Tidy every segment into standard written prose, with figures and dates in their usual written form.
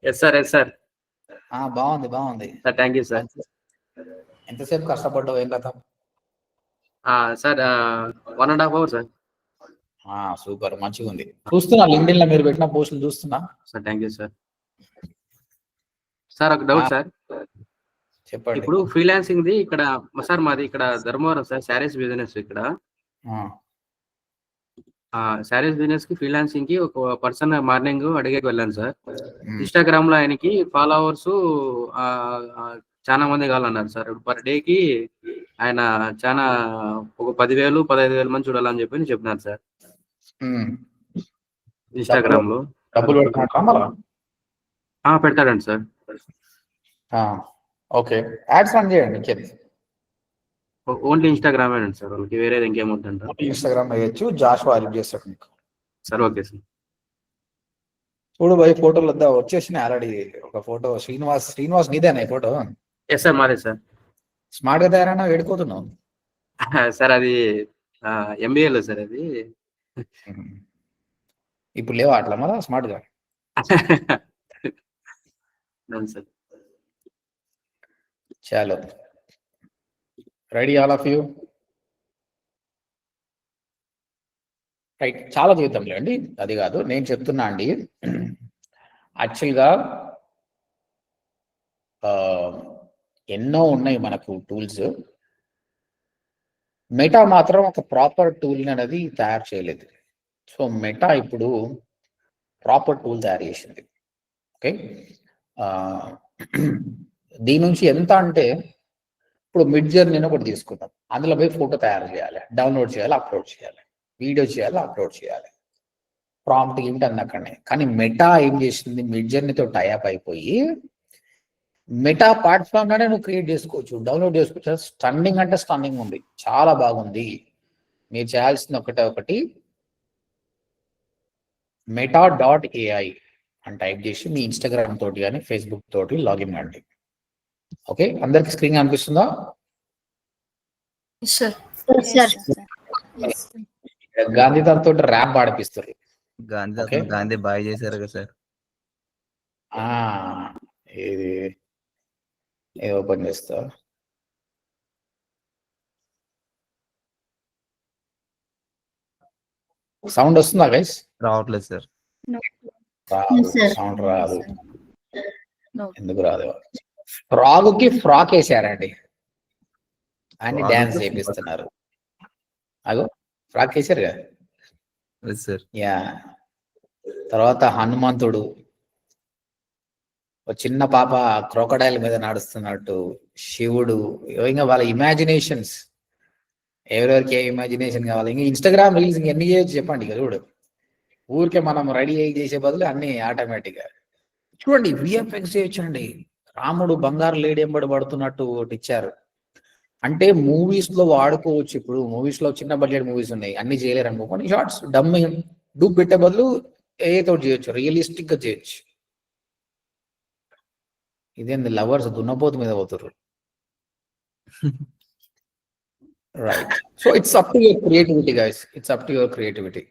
Yes sir, yes sir. బాగుంది బాగుంది sir thank you sir. ఎంతసేపు కష్టపడ్డావు, ఏం కథ? Sir 1.5 hours sir. సూపర్, మంచిగా ఉంది. చూస్తున్నా లింక్డ్ఇన్ లో మీరు పెట్టిన పోస్టులు చూస్తున్నా. Sir thank you sir. Sir ఒక డౌట్ సార్. చెప్పండి. ఇప్పుడు ఫ్రీలాన్సింగ్ ది ఇక్కడ సార్ మాది ఇక్కడ ధర్మవరం సార్, శారీస్ బిజినెస్ ఇక్కడ. శారీస్ బిజినెస్ కి ఫ్రీలాన్సింగ్ కి ఒక పర్సన్ మార్నింగ్ అడిగేకి వెళ్ళాను సార్. ఇన్స్టాగ్రామ్ లో ఆయనకి ఫాలోవర్స్ చాలా మంది కావాలన్నారు సార్. పర్ డే కి ఆయన చాలా ఒక 10,000 15,000 మంది చూడాలని చెప్పినారు సార్ ఇన్స్టాగ్రామ్ లో. డబ్బులు పెడతాడండి సార్. ఓకే, యాడ్స్ రన్ చేయండి. ఓన్లీ ఇన్స్టాగ్రామ్ అండి సార్, వాళ్ళకి వేరేది ఇంకేమవుతుందంట. ఇన్స్టాగ్రామ్ వేయచ్చు, జాషువా హెల్ప్ చేస్తాడు మీకు. Sir okay sir. చూడు భయ్, ఫోటోలు వద్దా వచ్చేసినాయి ఆల్రెడీ. ఒక ఫోటో శ్రీనివాస్ నీదేనా ఈ ఫోటో? ఎస్ సార్, మాదే సార్. స్మార్ట్ గా తయారైనా వేడుకోతున్నావు సార్. అది ఎంబీఏలో సార్ అది. ఇప్పుడు లేవా అట్లా మరా స్మార్ట్ గా? సార్ చాలు, ready all of you? Right, చాలా జీవితంలో అండి, అది కాదు నేను చెప్తున్నా అండి. యాక్చువల్గా ఎన్నో ఉన్నాయి మనకు టూల్స్. మెటా మాత్రం ఒక ప్రాపర్ టూల్ అనేది తయారు చేయలేదు. సో మెటా ఇప్పుడు ప్రాపర్ టూల్ తయారు చేసింది. ఓకే, దీని నుంచి ఎంత అంటే, ఇప్పుడు మిడ్ జర్నీ ఒకటి తీసుకుందాం. అందులో పోయి ఫోటో తయారు చేయాలి, డౌన్లోడ్ చేయాలి, అప్లోడ్ చేయాలి, వీడియో చేయాలి, అప్లోడ్ చేయాలి, ప్రాంప్ట్ ఏంటి అన్నక్కడనే. కానీ మెటా ఏం చేసింది, మిడ్ జర్నీతో టైఅప్ అయిపోయి మెటా ప్లాట్ఫామ్ లోనే నువ్వు క్రియేట్ చేసుకోవచ్చు, డౌన్లోడ్ చేసుకోవచ్చు. స్టన్నింగ్ అంటే స్టన్నింగ్ ఉంది, చాలా బాగుంది. మీరు చేయాల్సింది ఒకటి meta.ai అని టైప్ చేసి మీ ఇన్స్టాగ్రామ్ తోటి కానీ ఫేస్బుక్ తోటి లాగిన్ అండి. ఓకే, అందరికి స్క్రీన్ కనిపిస్తుందా? గాంధీ దాంతో ర్యాప్ పాడిపిస్తారు. గాంధీ బాయ్ చేశారు కదా సార్. ఇది ఓపెన్ చేస్తా. సౌండ్ వస్తుందా గైస్? రావట్లేదు సార్. సౌండ్ రాదు. ఎందుకు రాదు? ఫ్రాగ్కి ఫ్రాక్ వేసారండి, అని డాన్స్ చేపిస్తున్నారు. అగో ఫ్రాక్ వేసారు కదా. యా, తర్వాత హనుమంతుడు, ఒక చిన్న పాప క్రోకడైల్ మీద నడుస్తున్నట్టు, శివుడు. ఇంకా వాళ్ళ ఇమాజినేషన్స్, ఎవరెవరికి ఏ ఇమాజినేషన్ కావాలి. ఇంకా ఇన్స్టాగ్రామ్ రీల్స్ ఇంకెన్ని చేయొచ్చు చెప్పండి. ఇక చూడు, ఊరికే మనం రెడీ అయ్యి చేసే బదులు అన్ని ఆటోమేటిక్గా. చూడండి, విఎఫ్ఎక్స్ చేయొచ్చండి. రాముడు బంగారు లేడీ ఎంబడి పడుతున్నట్టు ఒకటి ఇచ్చారు. అంటే మూవీస్ లో వాడుకోవచ్చు. ఇప్పుడు మూవీస్ లో చిన్న బడ్జెట్ మూవీస్ ఉన్నాయి, అన్ని చేయలేరు అనుకో, కొన్ని షార్ట్స్ డమ్మి డూప్ పెట్టే బదులు ఏతో చేయొచ్చు, రియలిస్టిక్ గా చేయొచ్చు. ఇదేంది లవర్స్ దున్నపోతు మీద పోతారు. Right, so it's up to your creativity guys, it's up to your creativity,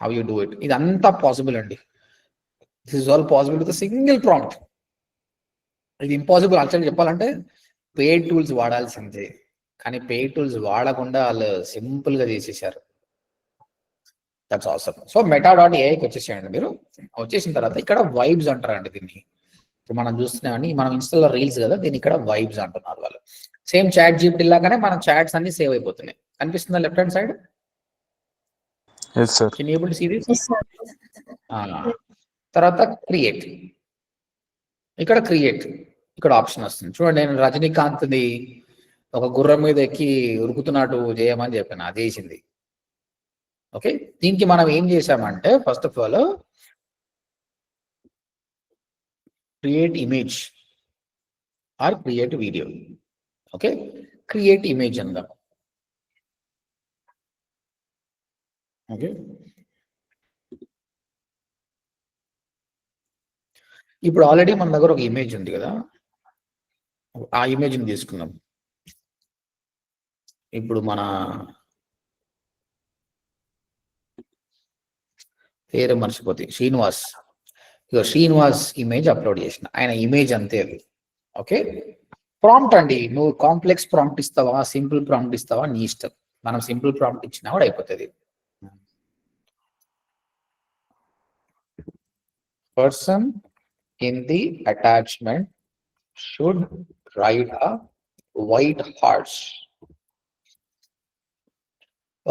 how you do it. ఇదంతా పాసిబుల్ అండి. This is all possible with single prompt. ఇది ఇంపాసిబుల్ యాక్చువల్గా చెప్పాలంటే పెయిడ్ టూల్స్ వాడాల్సిందే. కానీ పెయిడ్ టూల్స్ వాడకుండా వాళ్ళు సింపుల్ గా చేసేసారు. That's awesome. సో meta.ai-కి వచ్చేసేయండి మీరు. వచ్చేసిన తర్వాత ఇక్కడ వైబ్స్ అంటారండి దీన్ని. ఇప్పుడు మనం చూస్తున్నామని, మనం ఇన్స్టాలో రీల్స్ కదా, దీన్ని ఇక్కడ వైబ్స్ అంటున్నారు వాళ్ళు. సేమ్ చాట్ జీపీటీ లాగానే మన చాట్స్ అన్ని సేవ్ అయిపోతున్నాయి. కనిపిస్తుందా లెఫ్ట్ హ్యాండ్ సైడ్? తర్వాత క్రియేట్, ఇక్కడ క్రియేట్, ఇక్కడ ఆప్షన్ వస్తుంది చూడండి. నేను రజనీకాంత్ది ఒక గుర్రం మీద ఎక్కి ఉరుకుతున్నట్టు చేయమని చెప్పాను, అది చేసింది. ఓకే, దీనికి మనం ఏం చేసామంటే first of all create image or create video. Okay, create image అందాం. ఓకే, ఇప్పుడు ఆల్రెడీ మన దగ్గర ఒక ఇమేజ్ ఉంది కదా, ఆ ఇమేజ్ని తీసుకుందాం. ఇప్పుడు మన పేరు మర్చిపోతే శ్రీనివాస్, ఇక శ్రీనివాస్ ఇమేజ్ అప్లోడ్ చేసిన, ఆయన ఇమేజ్ అంతే అది. ఓకే, ప్రాంప్ట్ అండి, నువ్వు కాంప్లెక్స్ ప్రాంప్ట్ ఇస్తావా సింపుల్ ప్రాంప్ట్ ఇస్తావా నీ ఇష్టం. మనం సింపుల్ ప్రాంప్ట్ ఇచ్చినా కూడా అయిపోతుంది. Person in the attachment should ride a white horse.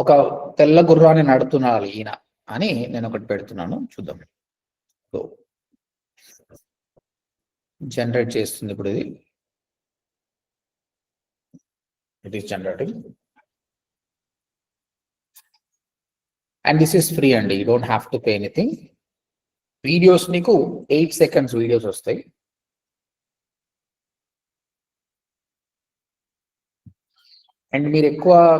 ఒక తెల్ల గుర్రాన్ని నడుపుతున్నారు ఈయన అని నేను ఒకటి పెడుతున్నాను, చూద్దాం. జనరేట్ చేస్తుంది ఇప్పుడు ఇది. It is generating and this is free అండి, you don't have to pay anything. Videos నీకు 8 seconds వీడియోస్ వస్తాయి. అండ్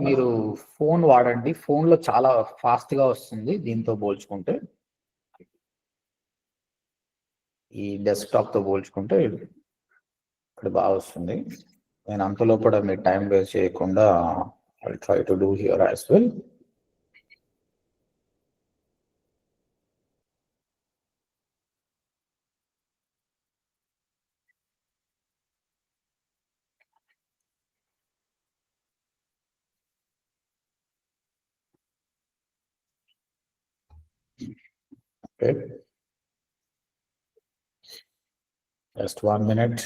మీరు ఫోన్ వాడండి, ఫోన్లో చాలా ఫాస్ట్గా వస్తుంది దీంతో పోల్చుకుంటే, ఈ డెస్క్టాప్తో పోల్చుకుంటే ఇక్కడ బాగా వస్తుంది. నేను అంతలో కూడా మీరు టైం వేస్ట్ చేయకుండా I try to do here as well. Okay. Just 1 minute.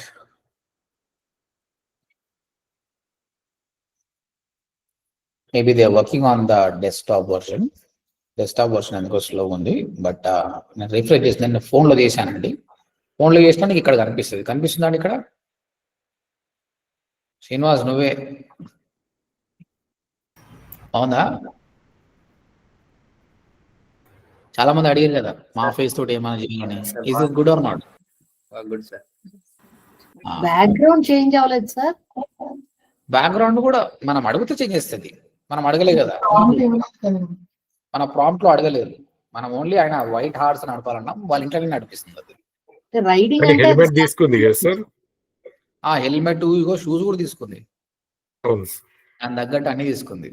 Maybe they are working on the desktop version. Desktop version ఎందుకో స్లో ఉంది, బట్ నేను రిఫ్రెష్ చేసి నేను ఫోన్లో చేశానండి. ఫోన్లో చేసినా నీకు ఇక్కడ కనిపిస్తుందండి ఇక్కడ. శ్రీనివాస్ నువ్వే అవునా? చాలా మంది అడిగారు కదా మా ఫేస్ తోటి ఏమైనా చేయాలని. Is it good or not? Good sir. Background change అవ్వలేదు సార్. బ్యాక్గ్రౌండ్ కూడా మనం అడిగితే చేంజ్ చేస్తుంది, మనం అడగలేదు కదా, మన ప్రాంప్ట్ లో అడగలేదు. మనం ఓన్లీ ఆయన వైట్ హార్స్ నడపాలన్నాం, వాళ్ళ ఇంట్లో నడిపిస్తుంది అది. రైడింగ్ అంటే హెల్మెట్ తీసుకుంది కదా సార్? ఆ హెల్మెట్, ఇగో షూస్ కూడా తీసుకుంది, అవును సార్. దాని తగ్గట్టు అన్ని తీసుకుంది.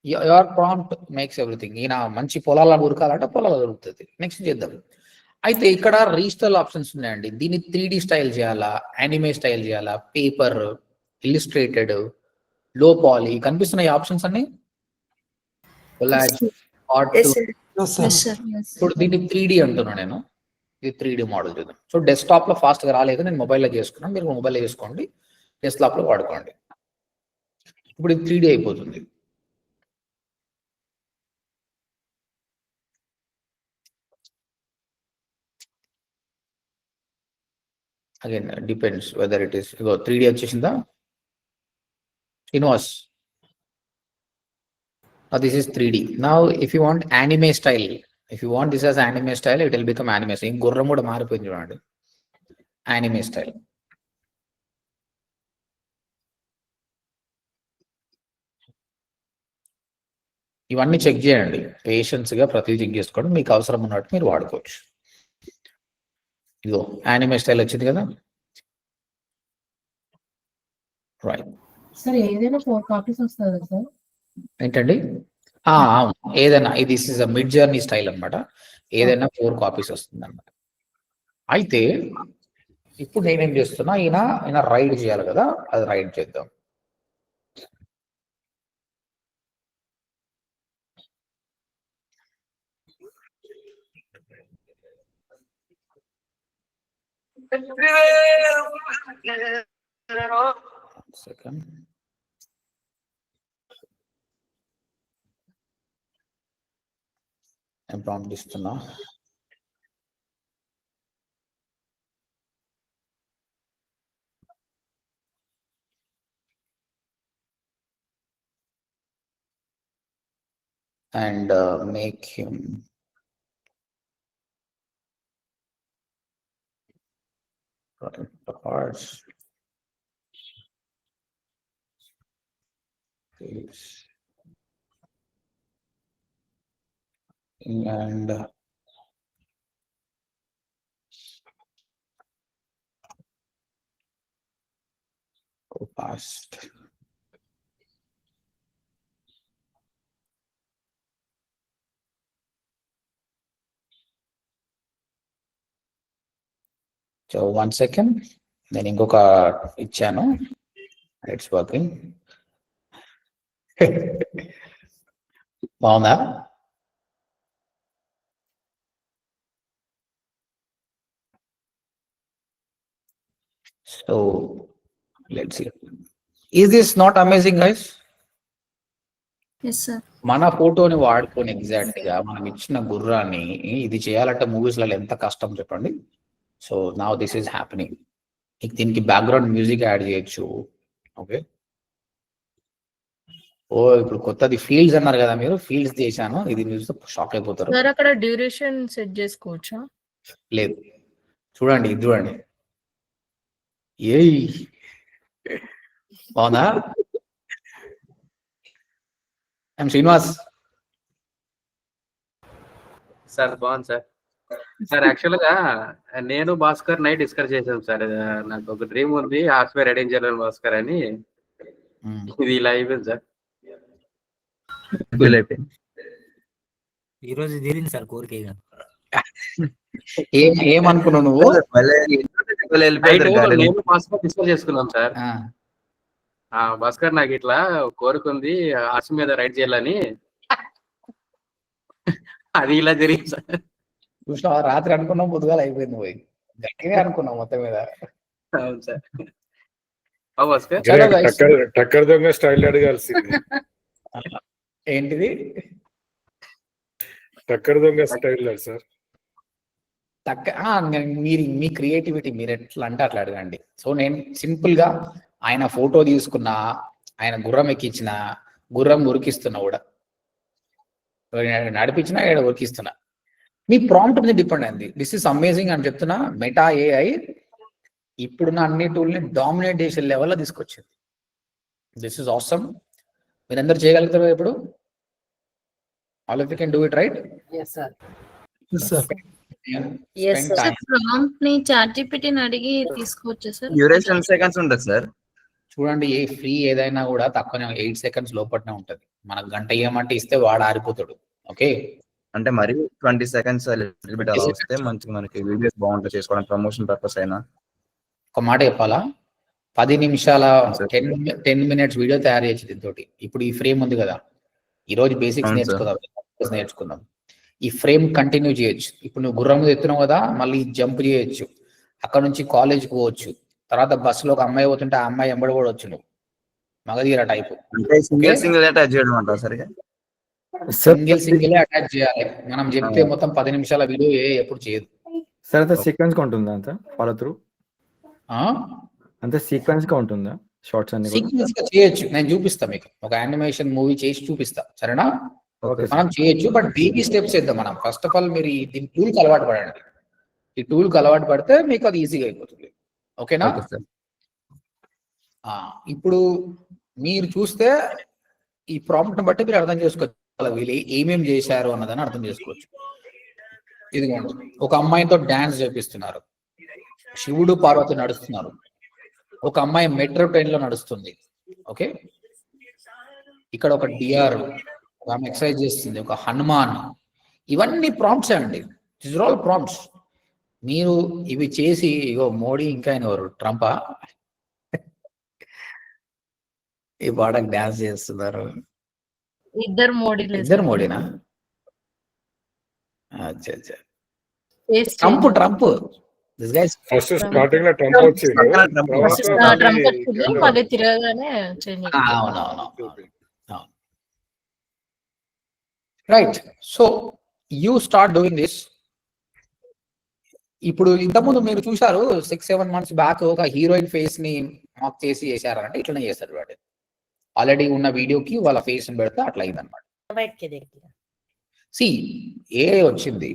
Your prompt makes everything. ఈయన మంచి పొలాల ఉరకాలంటే పొలాలు దొరుకుతుంది. నెక్స్ట్ చేద్దాం. అయితే ఇక్కడ రీస్టైల్ ఆప్షన్స్ ఉన్నాయండి. దీన్ని 3D స్టైల్ చేయాలా, యానిమే స్టైల్ చేయాలా, పేపర్, ఇల్లుస్ట్రేటెడ్, లో పాలీ, కనిపిస్తున్నాయి ఆప్షన్స్ అన్ని. ఇప్పుడు దీన్ని 3D అంటున్నా నేను, ఇది 3D మోడల్ చూద్దాం. సో డెస్క్టాప్ లో ఫాస్ట్ గా రాలేదు, నేను మొబైల్లో చేసుకున్నాను, మీరు మొబైల్లో చేసుకోండి, డెస్క్టాప్ లో వాడుకోండి. ఇప్పుడు ఇది 3D అయిపోతుంది. Again, depends whether it is 3D వచ్చేసిందా Srinivas? This is 3D. Now if you want anime style, if you want this as anime style, it will become anime style. గుర్రం కూడా మారిపోయింది చూడండి, anime style. ఇవన్నీ check చేయండి, patience గా ప్రతి check చేసుకోండి, మీకు అవసరం ఉన్నట్టు మీరు వాడుకోవచ్చు. ఇదో యానిమే స్టైల్ వచ్చింది కదా, రైట్. సార్ ఏదైనా 4 కాపీస్ వస్తుంది సార్? ఏంటండి? అవును, ఏదైనా ఇది ఇస్ మిడ్ జర్నీ స్టైల్ అనమాట, ఏదైనా 4 కాపీస్ వస్తుంది అనమాట. అయితే ఇప్పుడు నేనేం చేస్తున్నా, ఈయన రైడ్ చేయాలి కదా, అది రైడ్ చేద్దాం. సెకండ్, నేను ప్రాంప్ట్ ఇస్తున్నా. And make him parts. And go past. So 1 second, నేను ఇంకొక ఇచ్చాను, ఇట్స్ వర్కింగ్. బాగుందా? So let's see, is this not amazing guys? Yes, sir. మన ఫోటోని వాడుకొని ఎగ్జాక్ట్ గా మనం ఇచ్చిన గుర్రాన్ని ఇది చేయాలంటే మూవీస్ లలో ఎంత కష్టం చెప్పండి. So now this is happening. దీనికి బ్యాక్గ్రౌండ్ మ్యూజిక్ యాడ్ చేయొచ్చు. ఓకే, ఓ ఇప్పుడు కొత్తది ఫీల్డ్స్ అన్నారు కదా మీరు, ఫీల్డ్స్ చేశాను, ఇది చూస్తే షాక్ అయిపోతారు. సార్ అక్కడ డ్యూరేషన్ సెట్ చేసుకోవచ్చా? లేదు, చూడండి, ఇది చూడండి. ఏయ్ బాగుందా? శ్రీనివాస్ సార్ బాగుంది సార్. సార్ యాక్చువల్ గా నేను భాస్కర్ నైట్ డిస్కస్ చేశాను సార్. నాకు ఒక డ్రీమ్ ఉంది, హాస్పేర్ రెడీం చేయాలని భాస్కర్ అని. ఇది ఇలా అయిపోయింది సార్. ఈ రోజు తీరింది సార్ కోరిక. ఏమనుకున్నావు నువ్వు? నేను భాస్కర్ డిస్కస్ చేసుకున్నాం సార్. భాస్కర్ నాకు ఇట్లా కోరుకుంది హార్స్ మీద రైడ్ చేయాలని. అది ఇలా జరిగింది సార్. చూసినా రాత్రి అనుకున్నాం, పొద్దుగాల అయిపోయింది, పోయి గట్టిగా అనుకున్నాం మొత్తం మీద. అవును సార్. భాస్కర్ టక్కర్ దొంగ స్టైల్ అడగాల్సింది. ఏంటిది టక్కర్ దొంగ స్టైల్ సార్? మీరు మీ క్రియేటివిటీ మీరు ఎట్లా అంటే అట్లా అడగండి. సో నేను సింపుల్ గా ఆయన ఫోటో తీసుకున్నా, ఆయన గుర్రం ఎక్కించిన, గుర్రం ఉరికిస్తున్నా కూడా, నడిపించినా ఇక్కడ ఉరికిస్తున్నా. మీ ప్రాంప్ట్ మీద డిపెండ్ అయింది. దిస్ ఇస్ అమేజింగ్ అని చెప్తున్నా. మెటా ఏఐ ఇప్పుడున్న అన్ని టూల్ని డామినేట్ చేసే లెవెల్లో తీసుకొచ్చింది. This is awesome. మీరందరూ చేయగలుగుతారు ఇప్పుడు? All of you can do it, right? Yes, sir. Yes, sir. Prompt ని ChatGPT ని అడిగి తీసుకోవచ్చా సార్? డ్యూరేషన్ సెకండ్స్ ఉంటుంది సార్. చూడండి, ఏ ఫ్రీ ఏదైనా కూడా తక్కువనే 8 సెకండ్స్ లోపలనే ఉంటది. మనకు గంట ఇవ్వమంటే ఇస్తే వాడు ఆరిపోతాడు. ఓకే, అంటే మరి 20 సెకండ్స్ అలా వస్తే మంచిగా మనకి వీడియోస్ బాగుంటాయి చేసుకోవడానికి, ప్రమోషన్ పర్పస్ అయినా. ఒక మాట చెప్పాలా, 10 నిమిషాల 10 మినిట్స్ వీడియో తయారు చేసి దీంతో. ఇప్పుడు ఈ ఫ్రేమ్ ఉంది కదా, ఈ రోజు బేసిక్స్ నేర్చుకుందాం. ఈ ఫ్రేమ్ కంటిన్యూ చేయొచ్చు. ఇప్పుడు నువ్వు గుర్రం మీద ఎత్తున్నావు కదా, మళ్ళీ జంప్ చేయొచ్చు, అక్కడ నుంచి కాలేజ్కి పోవచ్చు, తర్వాత బస్సులో ఒక అమ్మాయి పోతుంటే ఆ అమ్మాయి ఎంబడి కూడా వచ్చు, నువ్వు మగధీర టైప్. సింగిల్ అటాచ్ చేయడం అంటారు సరిగా? సింగిల్ అటాచ్ చేయాలి. మనం చెప్తే మొత్తం 10 నిమిషాల వీడియో ఎప్పుడు చేయదు సార్. అంత సీక్వెన్స్ గా ఉంటుందా? అంత ఫాలో త్రూ అంత సీక్వెన్స్ గా ఉంటుందా? షార్ట్స్ అన్ని సీక్వెన్స్ గా చేయొచ్చు. నేను చూపిస్తా మీకు, ఒక యానిమేషన్ మూవీ చేసి చూపిస్తా, సరేనా? మనం చేయొచ్చు, బట్ బేబీ స్టెప్స్ చేద్దాం మనం. ఫస్ట్ ఆఫ్ ఆల్ మీరు దీని టూల్ కి అలవాటు పడండి. ఈ టూల్ కి అలవాటు పడితే మీకు అది ఈజీగా అయిపోతుంది. ఓకేనా? ఇప్పుడు మీరు చూస్తే ఈ ప్రాంప్ట్ ని బట్టి మీరు అర్థం చేసుకోవచ్చు వీళ్ళు ఏమేమి చేశారు అన్నదని అర్థం చేసుకోవచ్చు. ఇదిగోండి, ఒక అమ్మాయితో డాన్స్ చేపిస్తున్నారు, శివుడు పార్వతి నడుస్తున్నారు, ఒక అమ్మాయి మెట్రో ట్రైన్ లో నడుస్తుంది. ఓకే, ఇక్కడ ఒక డిఆర్, ఆమె ఎక్సర్సైజ్ చేస్తుంది, ఒక హనుమాన్. ఇవన్నీ ప్రాంప్ట్స్ అండి. This are all prompts. మీరు ఇవి చేసి, ఇగో మోడీ ఇంకా ఆయన ఎవరు, ట్రంపా, ఈ పాటకు డాన్స్ చేస్తున్నారు. ఇద్దరు మోడీనా? Trump this guys first starting లో ట్రంప్ వచ్చింది, మళ్ళీ తిరగగానే right. So you start doing this. ఇప్పుడు ఇంతకుముందు మీరు చూసారు 6-7 months బ్యాక్ ఒక హీరోయిన్ ఫేస్ ని మాక్ చేసి చేశారంటే ఇట్లనే చేస్తారు వాడు. ఆల్రెడీ ఉన్న వీడియోకి వాళ్ళ ఫేస్ ని పెడితే అట్లా అయిందనమాట. సి ఏ వచ్చింది,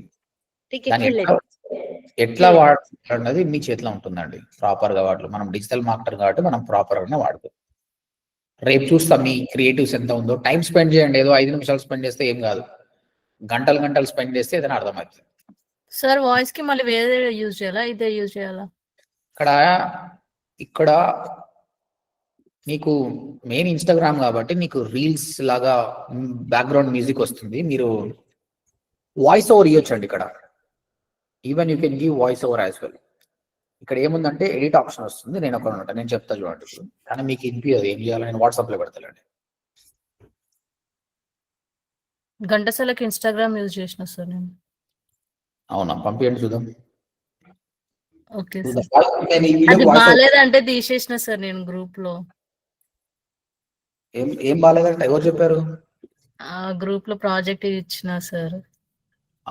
ఎట్లా వాడుతున్నది మీ చేతిలో ఉంటుందండి. ప్రాపర్ గా వాడు, మనం డిజిటల్ మార్కెటర్ కాబట్టి మనం ప్రాపర్ గానే వాడుతాం. రేపు చూస్తాం మీ క్రియేటివ్స్ ఎంత ఉందో. టైం స్పెండ్ చేయండి. ఏదో 5 నిమిషాలు స్పెండ్ చేస్తే ఏం కాదు, గంటలు స్పెండ్ చేస్తే ఏదైనా అర్థమవుతుంది. సార్ వాయిస్ కి మళ్ళీ వేరే యూజ్ చేయాలా, ఇదే యూజ్ చేయాలా? ఇక్కడ మీకు మెయిన్ ఇన్స్టాగ్రామ్ కాబట్టి మీకు రీల్స్ లాగా బ్యాక్గ్రౌండ్ మ్యూజిక్ వస్తుంది. మీరు వాయిస్ ఓవర్ ఇవ్వచ్చు అండి ఇక్కడ. Even you can give voice over as well. ఇక్కడ ఏముందంటే ఎడిట్ ఆప్షన్ వస్తుంది, నేను ఒక నేను చెప్తా చూడండి ఇప్పుడు, కానీ మీకు ఇనిపించదు ఏం చేయాలో, నేను వాట్సాప్లో పెడతానండి. ఘంటసాలకి ఇన్స్టాగ్రామ్ యూజ్ చేసిన సార్ నేను. అవునా, పంపించండి చూద్దాం. ఓకే చూద్దాం. సార్. నేను ఈ వీడియో అది వాయిస్ బాగాలేదంటే తీసేసిన సార్ నేను గ్రూప్ లో. ఏం బాగాలేదంటే ఎవరు చెప్పారు? ఆ గ్రూప్ లో ప్రాజెక్ట్ ఇచ్చిన సార్.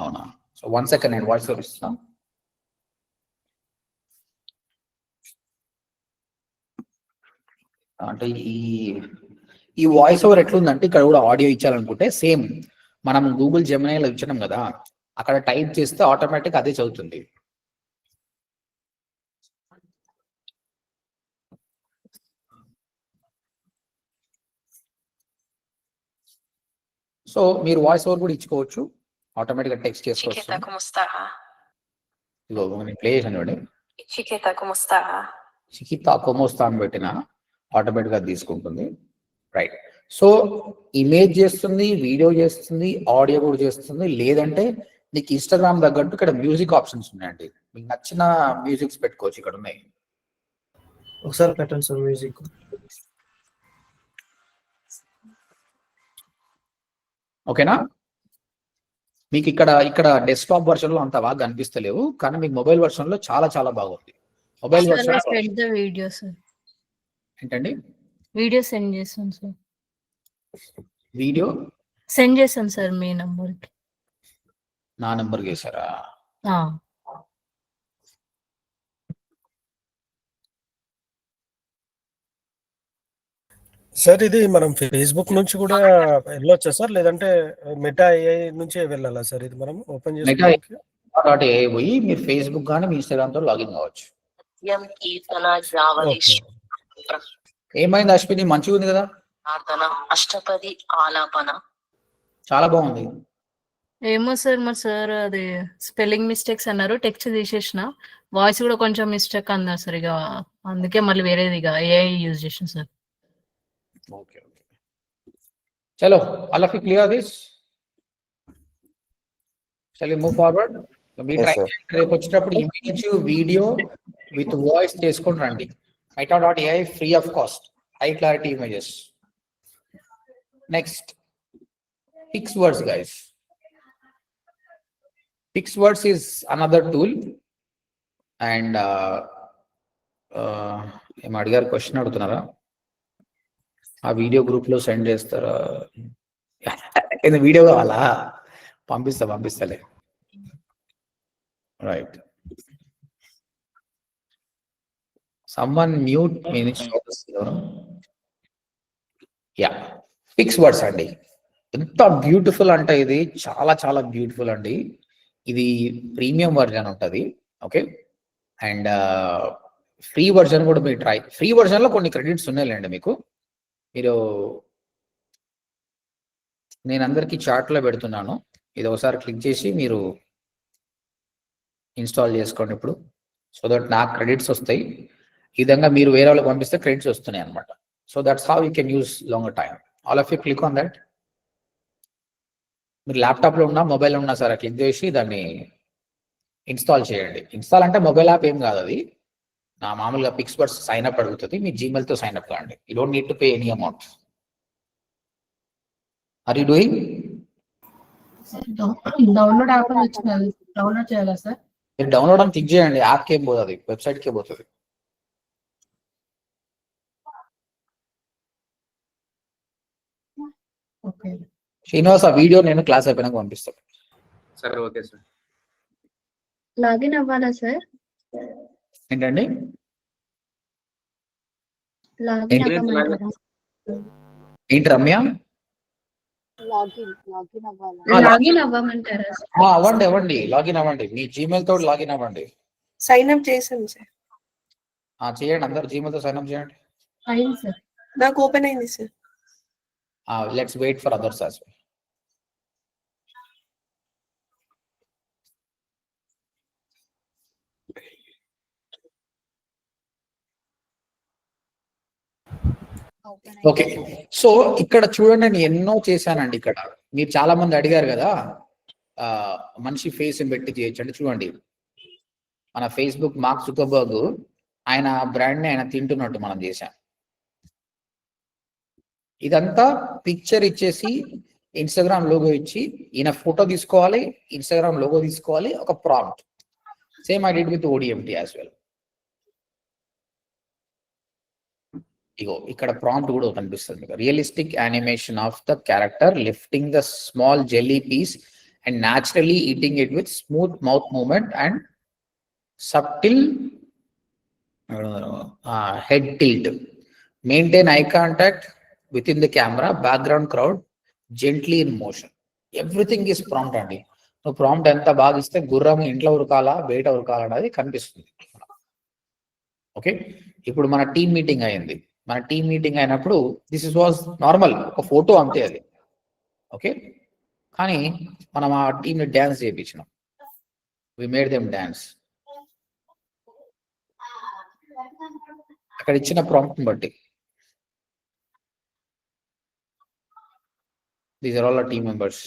అవునా, సో 1 సెకండ్ నేను వాయిస్ ఓవర్ ఇస్తాను. అంటే ఈ వాయిస్ ఓవర్ ఎట్లుందంటే ఇక్కడ కూడా ఆడియో ఇచ్చాలనుకుంటే సేమ్ మనం గూగుల్ జెమినైలో ఇచ్చినాం కదా, అక్కడ టైప్ చేస్తే ఆటోమేటిక్ అదే చదువుతుంది. సో మీరు వాయిస్ ఓవర్ కూడా ఇచ్చుకోవచ్చు, ఆటోమేటిక్ గా టెక్స్ట్ చేసుకోవచ్చు. ఇదిగో నేను ప్లే చేసాను చూడండి, చికితా కొమోస్తా అని పెట్టిన ఆటోమేటిక్ గా తీసుకుంటుంది. రైట్, సో ఇమేజ్ చేస్తుంది, వీడియో చేస్తుంది, ఆడియో కూడా చేస్తుంది. లేదంటే నీకు ఇన్స్టాగ్రామ్ తగ్గట్టు ఇక్కడ మ్యూజిక్ ఆప్షన్స్ ఉన్నాయండి, మీకు నచ్చిన మ్యూజిక్స్ పెట్టుకోవచ్చు, ఇక్కడ ఉన్నాయి. ఒకసారి పెట్టండి సార్ మ్యూజిక్. ఓకేనా, మీకు ఇక్కడ డెస్క్టాప్ వర్షన్ లో అంత బాగా కనిపిస్తలేవు, కానీ మీకు మొబైల్ వర్షన్ లో చాలా చాలా బాగుంది. Mobile version video sir. ఏంటండి? వీడియో సెండ్ చేసాను సార్. వీడియో సెండ్ చేసాను సార్ మీ నంబర్ కి. నా నంబర్ చేశారా? సార్ ఇది మనం ఫేస్బుక్ నుంచి కూడా వెళ్ళొచ్చా సార్, లేదంటే మెటా ఏఐ నుంచే వెళ్ళాలా సార్? ఇది మనం ఓపెన్ చేసి పోయి మీరు ఫేస్బుక్ కానీ మీ ఇన్స్టాగ్రామ్ తో లాగిన్ కావచ్చు. ఏమైంది అశ్విని, మంచిగా ఉంది కదా? అష్టపది ఆలాపన చాలా బాగుంది. ఏమో సార్, మరి సార్ అది స్పెల్లింగ్ మిస్టేక్స్ అన్నారు, టెక్స్ట్ తీసేసిన, వాయిస్ కూడా కొంచెం మిస్టేక్ అన్నారు సార్, ఇక అందుకే మళ్ళీ వేరేది ఇక ఏఐ యూజ్ చేసిన సార్. ఓకే ఓకే, చలో all of you clear this? Shall we move forward? రేపు వచ్చేటప్పుడు ఇమేజ్ వీడియో విత్ వాయిస్ చేసుకొని రండి. Meta.ai free of cost, high clarity images. Next Pixwords guys. Pixwords is another tool and ఏం అడిగారు, question అడుగుతున్నారా? ఆ video group లో send చేస్తారా? వీడియో కావాలా? పంపిస్తలే. రైట్, సమ్వన్ మ్యూట్ యా. Pixwords అండి, ఎంత బ్యూటిఫుల్ అంటే ఇది చాలా చాలా బ్యూటిఫుల్ అండి. ఇది ప్రీమియం వర్జన్ ఉంటుంది, ఓకే. అండ్ ఫ్రీ వర్జన్ కూడా మీరు ట్రై. ఫ్రీ వర్జన్ లో కొన్ని క్రెడిట్స్ ఉన్నాయిలేండి మీకు. మీరు నేను అందరికీ చార్ట్ లో పెడుతున్నాను, ఇది ఒకసారి క్లిక్ చేసి మీరు ఇన్స్టాల్ చేసుకోండి ఇప్పుడు, సో దట్ నాకు క్రెడిట్స్ వస్తాయి. ఈ విధంగా మీరు వేరే వాళ్ళకి పంపిస్తే క్రెడిట్స్ వస్తున్నాయి అనమాట. So that's how you can use longer time. All of you click on that. మీరు ల్యాప్టాప్లో ఉన్నా మొబైల్లో ఉన్నా సరే క్లిక్ చేసి దాన్ని ఇన్స్టాల్ చేయండి. ఇన్స్టాల్ అంటే మొబైల్ యాప్ ఏం కాదు, అది నా మామూలుగా Pixwords సైన్ అప్ అడుగుతుంది, మీ జీమెయిల్తో సైన్ అప్ కాండి. You don't need to pay any amount. Are you doing? Download app వచ్చింది, డౌన్లోడ్ చేయాలా సార్? మీరు డౌన్లోడ్ అని క్లిక్ చేయండి, యాప్కి ఏం పోతుంది, వెబ్సైట్కే పోతుంది. ఓకే శ్రీనివాస్, ఆ వీడియో నేను క్లాస్ అయిపోయినాక పంపిస్తాను. సరే, ఓకే సార్. లాగిన్ అవ్వాలా సార్? ఏంటండి? ఏంటి రమ్య? లాగిన్ అవ్వమంటారా? అవ్వండి, లాగిన్ అవ్వండి, మీ జీమెయిల్ తోటి లాగిన్ అవ్వండి. సైన్ అప్ చేసాను సార్. చేయండి, అందరు జీమెయిల్ తో సైన్ అప్ చేయండి. అయింది సార్, నాకు ఓపెన్ అయింది sir. Let's wait for others as well. Okay, so ఇక్కడ చూడండి, నేను ఎన్నో చేశానండి. ఇక్కడ మీరు చాలా మంది అడిగారు కదా, మనిషి ఫేస్ పెట్టి చేయొచ్చు అంటే చూడండి, మన ఫేస్బుక్ మార్క్ జుకర్బర్గ్ ఆయన బ్రాండ్ ని ఆయన తింటున్నట్టు మనం చేశాం. ఇదంతా పిక్చర్ ఇచ్చేసి ఇన్స్టాగ్రామ్ లోగో ఇచ్చి ఈయన ఫోటో తీసుకోవాలి, ఇన్స్టాగ్రామ్ లోగో తీసుకోవాలి, ఒక prompt. Same I did with ODMT as well. ఇగో ఇక్కడ ప్రాంప్ట్ కూడా కనిపిస్తుంది మీకు. Realistic animation of the character lifting the small jelly piece and naturally eating it with smooth mouth movement and subtle head tilt. Maintain eye contact within the camera, background crowd, gently in motion. Everything is prompt అండి. నువ్వు prompt ఎంత బాగా ఇస్తే గుర్రం ఇంట్లో ఉరకాలా బయట ఉరకాలా అనేది కనిపిస్తుంది. ఓకే, ఇప్పుడు మన టీమ్ మీటింగ్ అయింది. మన టీమ్ మీటింగ్ అయినప్పుడు దిస్ ఇస్ వాజ్ నార్మల్, ఒక ఫోటో అంతే అది. ఓకే, కానీ మనం ఆ టీంని డ్యాన్స్ చేయించినాం. We made them dance. అక్కడ ఇచ్చిన ప్రాంప్ట్ బట్టి. These are all our team members.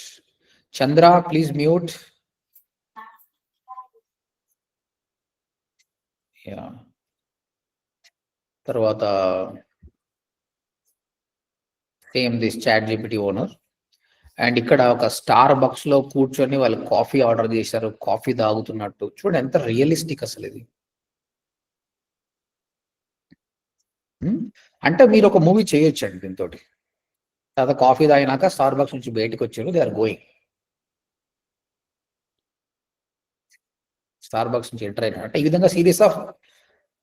Chandra, please mute. Yeah. తర్వాత same this ChatGPT owner. And ఇక్కడ ఒక స్టార్ బక్స్ లో కూర్చొని వాళ్ళు కాఫీ ఆర్డర్ చేశారు, కాఫీ తాగుతున్నట్టు. చూడండి ఎంత రియలిస్టిక్ అసలు ఇది. అంటే మీరు ఒక మూవీ చేయొచ్చండి దీంతో. తర్వాత కాఫీ తాగినాక స్టార్ బక్స్ నుంచి బయటకు వచ్చారు, they are going. Starbucks నుంచి ఎంటర్ అయినా అంటే ఈ విధంగా సిరీస్ ఆఫ్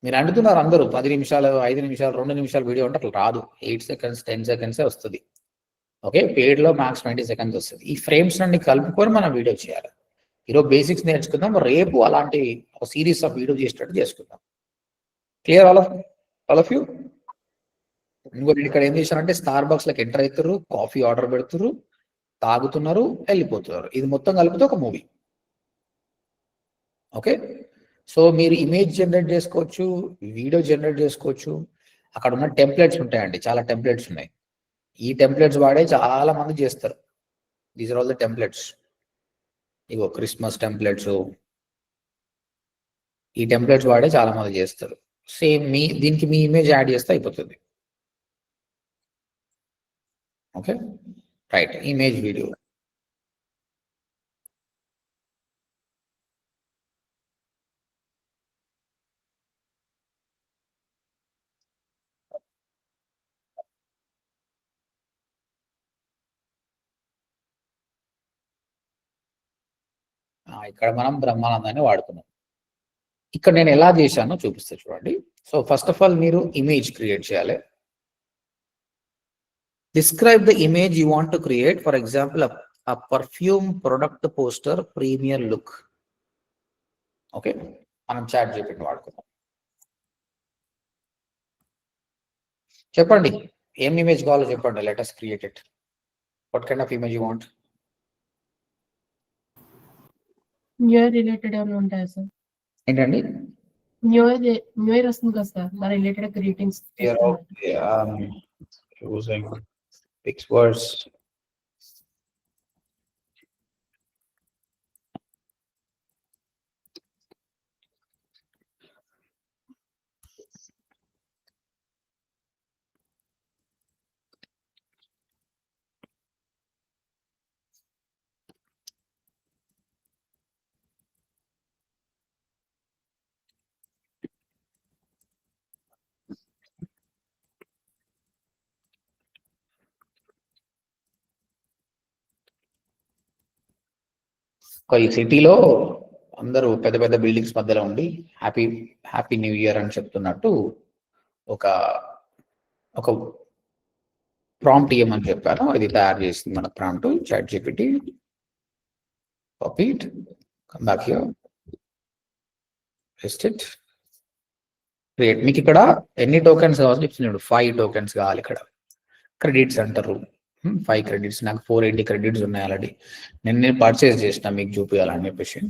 మీరు అంటున్నారు అందరూ 10 నిమిషాలు 5 నిమిషాలు 2 నిమిషాలు వీడియో అంటే అట్లా రాదు. 8 seconds 10 seconds వస్తుంది. ఓకే, పేడ్ లో మ్యాక్స్ 20 seconds వస్తుంది. ఈ ఫ్రేమ్స్ నుండి కలుపుకొని మనం వీడియో చేయాలి. ఈరోజు బేసిక్స్ నేర్చుకుందాం, రేపు అలాంటి ఒక సిరీస్ ఆఫ్ వీడియో చేసేటట్టు చేసుకుందాం. Clear all of you? ఇంకోటి ఇక్కడ ఏం చేశారంటే స్టార్ బక్స్ లకు ఎంటర్ అవుతారు, కాఫీ ఆర్డర్ పెడుతున్నారు, తాగుతున్నారు, వెళ్ళిపోతున్నారు. ఇది మొత్తం కలిపితే ఒక మూవీ. ఓకే, సో మీరు ఇమేజ్ జనరేట్ చేసుకోవచ్చు, వీడియో జనరేట్ చేసుకోవచ్చు. అక్కడ ఉన్న టెంప్లెట్స్ ఉంటాయండి, చాలా టెంప్లెట్స్ ఉన్నాయి. ఈ టెంప్లెట్స్ వాడే చాలా మంది చేస్తారు. These are all the templates. ఇగో క్రిస్మస్ టెంప్లెట్స్, ఈ టెంప్లెట్స్ వాడే చాలా మంది చేస్తారు. సేమ్ దీనికి మీ ఇమేజ్ యాడ్ చేస్తే అయిపోతుంది. Okay, right, image video. ఇక్కడ మనం బ్రహ్మానందాన్ని వాడుకున్నాం. ఇక్కడ నేను ఎలా చేశానో చూపిస్తా చూడండి. సో ఫస్ట్ ఆఫ్ ఆల్ మీరు ఇమేజ్ క్రియేట్ చేయాలి. Describe the image you want to create. For example a perfume product poster premier look. Okay, మనం ChatGPT వాడుకుందాం. చెప్పండి ఏం ఇమేజ్ కావాలో చెప్పండి. Let us create it. What kind of image you want? New year related ఏమైనా ఉంటాయా sir? ఏంటండి? New year వస్తుంది కదా సార్, దాని related greetings. Using fixed words. ఈ సిటీలో అందరూ పెద్ద పెద్ద బిల్డింగ్స్ మధ్యలో ఉండి హ్యాపీ న్యూ ఇయర్ అని చెప్తున్నట్టు ఒక ప్రాంప్ట్ ఇవ్వమని చెప్పాను. అది తయారు చేసింది మన prompt ChatGPT. Copy it, come back here, paste it, create. మీకు ఇక్కడ ఎన్ని టోకెన్స్ కావాలి చెప్తున్నాడు. 5 tokens కావాలి. ఇక్కడ క్రెడిట్స్ అంటారు. 5 credits. నాకు 480 credits ఉన్నాయి ఆల్రెడీ. నేను పర్చేస్ చేసిన మీకు చూపించాలని చెప్పేసి.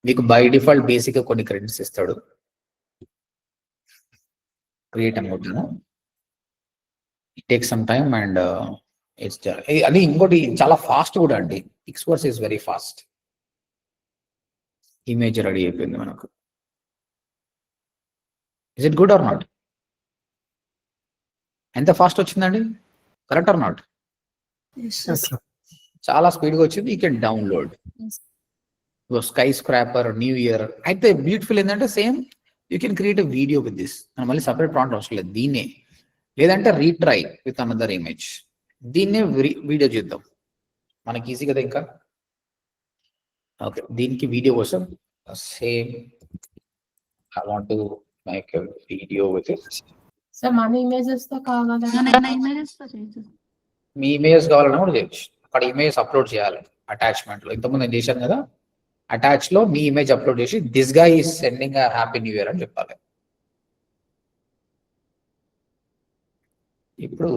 మీకు బై డిఫాల్ట్ బేసిక్ గా కొన్ని క్రెడిట్స్ ఇస్తాడు. క్రియేట్ అనుకుంటున్నాను. It take some time and it's అది ఇంకోటి చాలా ఫాస్ట్ కూడా అండి. Pixworks is very fast. Image ready అయిపోయింది మనకు. Is it good or not? ఎంత ఫాస్ట్ వచ్చిందండి? Correct or not? చాలా స్పీడ్గా వచ్చింది. You can download sky scraper, new year. అయితే బ్యూటిఫుల్ ఏంటంటే same you can create a video with this. మనం మళ్ళీ సపరేట్ ప్రాంప్ట్ అవసరం లేదు. దీన్నే లేదంటే రీట్రై విత్ అనదర్ ఇమేజ్. దీన్నే వీడియో చేద్దాం, మనకి ఈజీ కదా. ఇంకా ఓకే, దీనికి వీడియో కోసం same I want to make a video with it. Sir మన ఇమేజెస్ తో కావాలా? మీ ఇమేజ్ కావాలన్నా కూడా చేయొచ్చు. అక్కడ ఇమేజ్ అప్లోడ్ చేయాలి అటాచ్మెంట్ లో. ఇంతకుముందు నేను చేశాను కదా, అటాచ్ లో మీ ఇమేజ్ అప్లోడ్ చేసి దిస్ గా is sending happy new year అని చెప్పాలి. ఇప్పుడు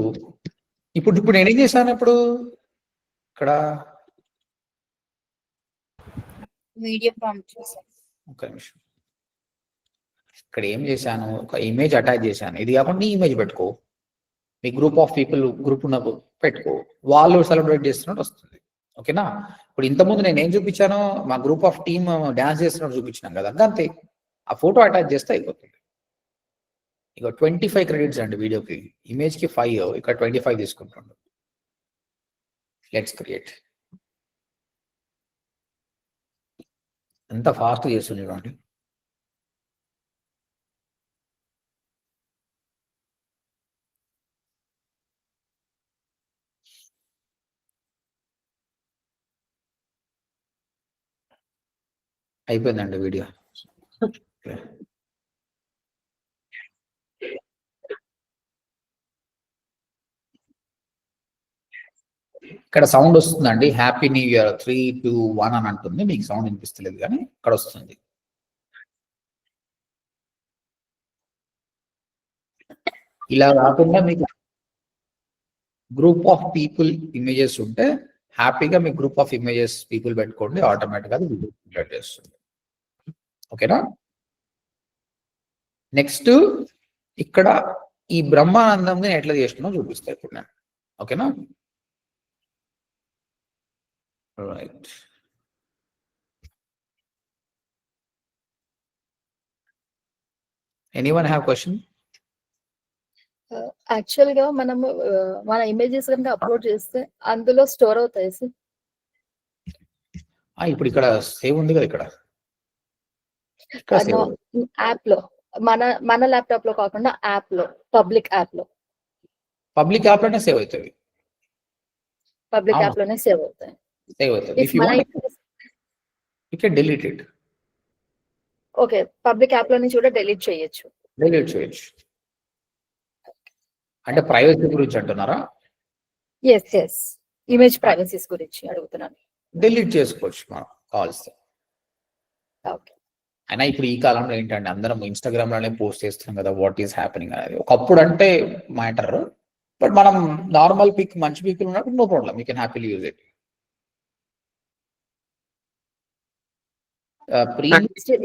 ఇప్పుడు ఇప్పుడు నేను ఏం చేశాను? ఇప్పుడు ఇక్కడ వీడియో ప్రాంప్ట్ చేశాను. ఒక నిమిషం, ఇక్కడ ఏం చేశాను? ఒక ఇమేజ్ అటాచ్ చేశాను. ఇది కాకుండా నీ ఇమేజ్ పెట్టుకో, మీ గ్రూప్ ఆఫ్ పీపుల్ గ్రూప్ ఉన్నప్పుడు పెట్టుకో, వాళ్ళు సెలబ్రేట్ చేస్తున్నట్టు వస్తుంది. ఓకేనా? ఇప్పుడు ఇంతకుముందు నేను ఏం చూపించాను? మా గ్రూప్ ఆఫ్ టీమ్ డాన్స్ చేస్తున్నట్టు చూపించినాం కదా, అంతే. ఆ ఫోటో అటాచ్ చేస్తే అయిపోతుంది. ఇక 25 క్రెడిట్స్ అండి వీడియోకి, ఇమేజ్కి 5, ఇక్కడ 25 తీసుకుంటాడు. Let's create. ఎంత ఫాస్ట్ చేస్తుంది చూడండి. అయిపోయిందండి వీడియో. ఇక్కడ సౌండ్ వస్తుందండి, హ్యాపీ న్యూ ఇయర్ 3, 2, 1 అని అంటుంది. మీకు సౌండ్ వినిపిస్తలేదు కానీ ఇక్కడ వస్తుంది. ఇలా కాకుండా మీకు గ్రూప్ ఆఫ్ పీపుల్ ఇమేజెస్ ఉంటే హ్యాపీగా మీ గ్రూప్ ఆఫ్ ఇమేజెస్ పీపుల్ పెట్టుకోండి, ఆటోమేటిక్గా వీడియో క్రియేట్ చేస్తుంది. ఓకేనా? నెక్స్ట్ ఇక్కడ ఈ బ్రహ్మానందం నేను ఎట్లా చేస్తున్నా చూపిస్తా ఇప్పుడు నేను. ఓకేనా? Right. Anyone have question? Actual గా మనం మన ఇమేజెస్ కనుక అప్లోడ్ చేస్తే అందులో స్టోర్ అవుతాయి సార్. ఇప్పుడు ఇక్కడ సేవ్ ఉంది కదా, ఇక్కడ యాప్ లో, మన ల్యాప్టాప్ లో కాకుండా యాప్ లో, పబ్లిక్ యాప్ లో. పబ్లిక్ యాప్ లోనే సేవ్ అవుతుంది. పబ్లిక్ యాప్ లోనే సేవ్ అవుతాయి. సేవ్ అవుతుంది. If you want you can delete it. Okay, public app లో నుంచి కూడా డిలీట్ చేయొచ్చు. డిలీట్ చేయొచ్చు అంటే ప్రైవసీ గురించి అంటున్నారా? ఎస్ ఎస్, ఇమేజ్ ప్రైవసీస్ గురించి అడుగుతున్నాను. డిలీట్ చేసుకోవచ్చు మనం కావాల్సి. ఓకే. అయినా ఇప్పుడు ఈ కాలంలో ఏంటంటే అందరం ఇన్స్టాగ్రామ్ లోనే పోస్ట్ చేస్తున్నాం కదా వాట్ ఈస్ హ్యాపెనింగ్ అనేది. ఒకప్పుడు అంటే మ్యాటర్, బట్ మనం నార్మల్ పిక్ మంచి పీపుల్ ఉన్నప్పుడు no problem, you can happily use it.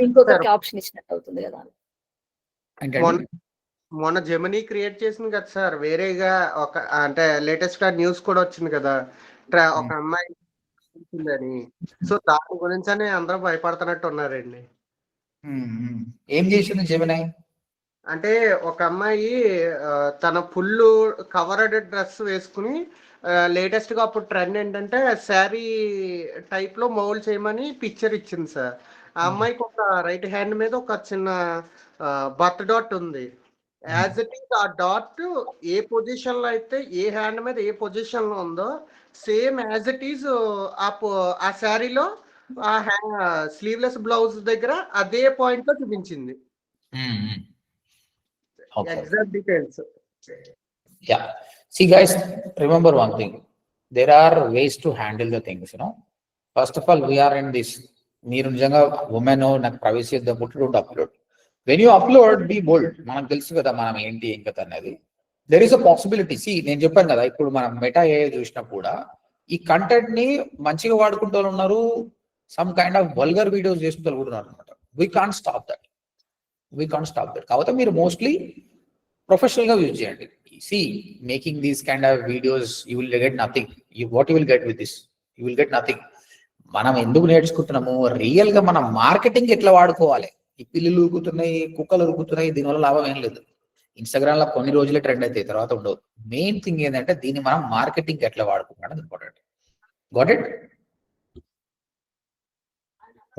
ఇంకొక ఆప్షన్ ఇచ్చినట్టు అవుతుంది కదా. మొన్న జెమినీ క్రియేట్ చేసింది కదా సార్, వేరేగా ఒక అంటే లేటెస్ట్ గా న్యూస్ కూడా వచ్చింది కదా, ఒక అమ్మాయి అని. సో దాని గురించి అందరూ భయపడుతున్నట్టు ఉన్నారండి. ఏం చేసింది జెమినీ? అంటే ఒక అమ్మాయి తన ఫుల్ కవర్డ్ డ్రెస్ వేసుకుని, లేటెస్ట్ గా అప్పుడు ట్రెండ్ ఏంటంటే శారీ టైప్ లో మౌల్డ్ చేయమని పిక్చర్ ఇచ్చింది సార్. ఆ అమ్మాయికి ఒక రైట్ హ్యాండ్ మీద ఒక చిన్న బర్త్ డాట్ ఉంది. యాజ్ ఇట్ ఈస్ ఆ డాట్ ఏ పొజిషన్ లో అయితే, ఏ హ్యాండ్ మీద ఏ పొజిషన్ లో ఉందో సేమ్ యాజ్ ఇట్ ఈస్ ఆ శారీలో ఆ స్లీవ్లెస్ బ్లౌజ్ దగ్గర అదే పాయింట్ లో చూపించింది. Exact details. Yeah. See guys, remember one thing. There are ways to handle the things, you know. First of all, we are in this. మీరు నిజంగా women నాకు ప్రైవసీ ఇద్దాం, don't upload. When you upload be bold. మనకు తెలుసు కదా మనం ఏంటి ఏం కదా అనేది. There is a possibility. See నేను చెప్పాను కదా, ఇప్పుడు మనం మెటా ఏ చూసినా కూడా ఈ కంటెంట్ ని మంచిగా వాడుకుంటూ ఉన్నారు, some kind of vulgar videos చేసుకుంటూ కూడా ఉన్నారు అనమాట. We can't stop that. కాకపోతే మీరు మోస్ట్లీ ప్రొఫెషనల్ గా యూజ్ చేయండి. See making these kind of videos you will get nothing. What you will get with this? You will get nothing. మనం ఎందుకు నేర్చుకుంటున్నాము? రియల్ గా మనం మార్కెటింగ్ ఎట్లా వాడుకోవాలి, ఈ పిల్లులు ఉరుకుతున్నాయి, కుక్కలు ఉరుకుతున్నాయి, దీనివల్ల లాభం ఏం లేదు. ఇన్స్టాగ్రామ్ లో కొన్ని రోజులే ట్రెండ్ అయితే తర్వాత ఉండవు. మెయిన్ థింగ్ ఏంటంటే దీన్ని మనం మార్కెటింగ్ ఎట్లా వాడుకుంటాం ఇంపార్టెంట్. Got it?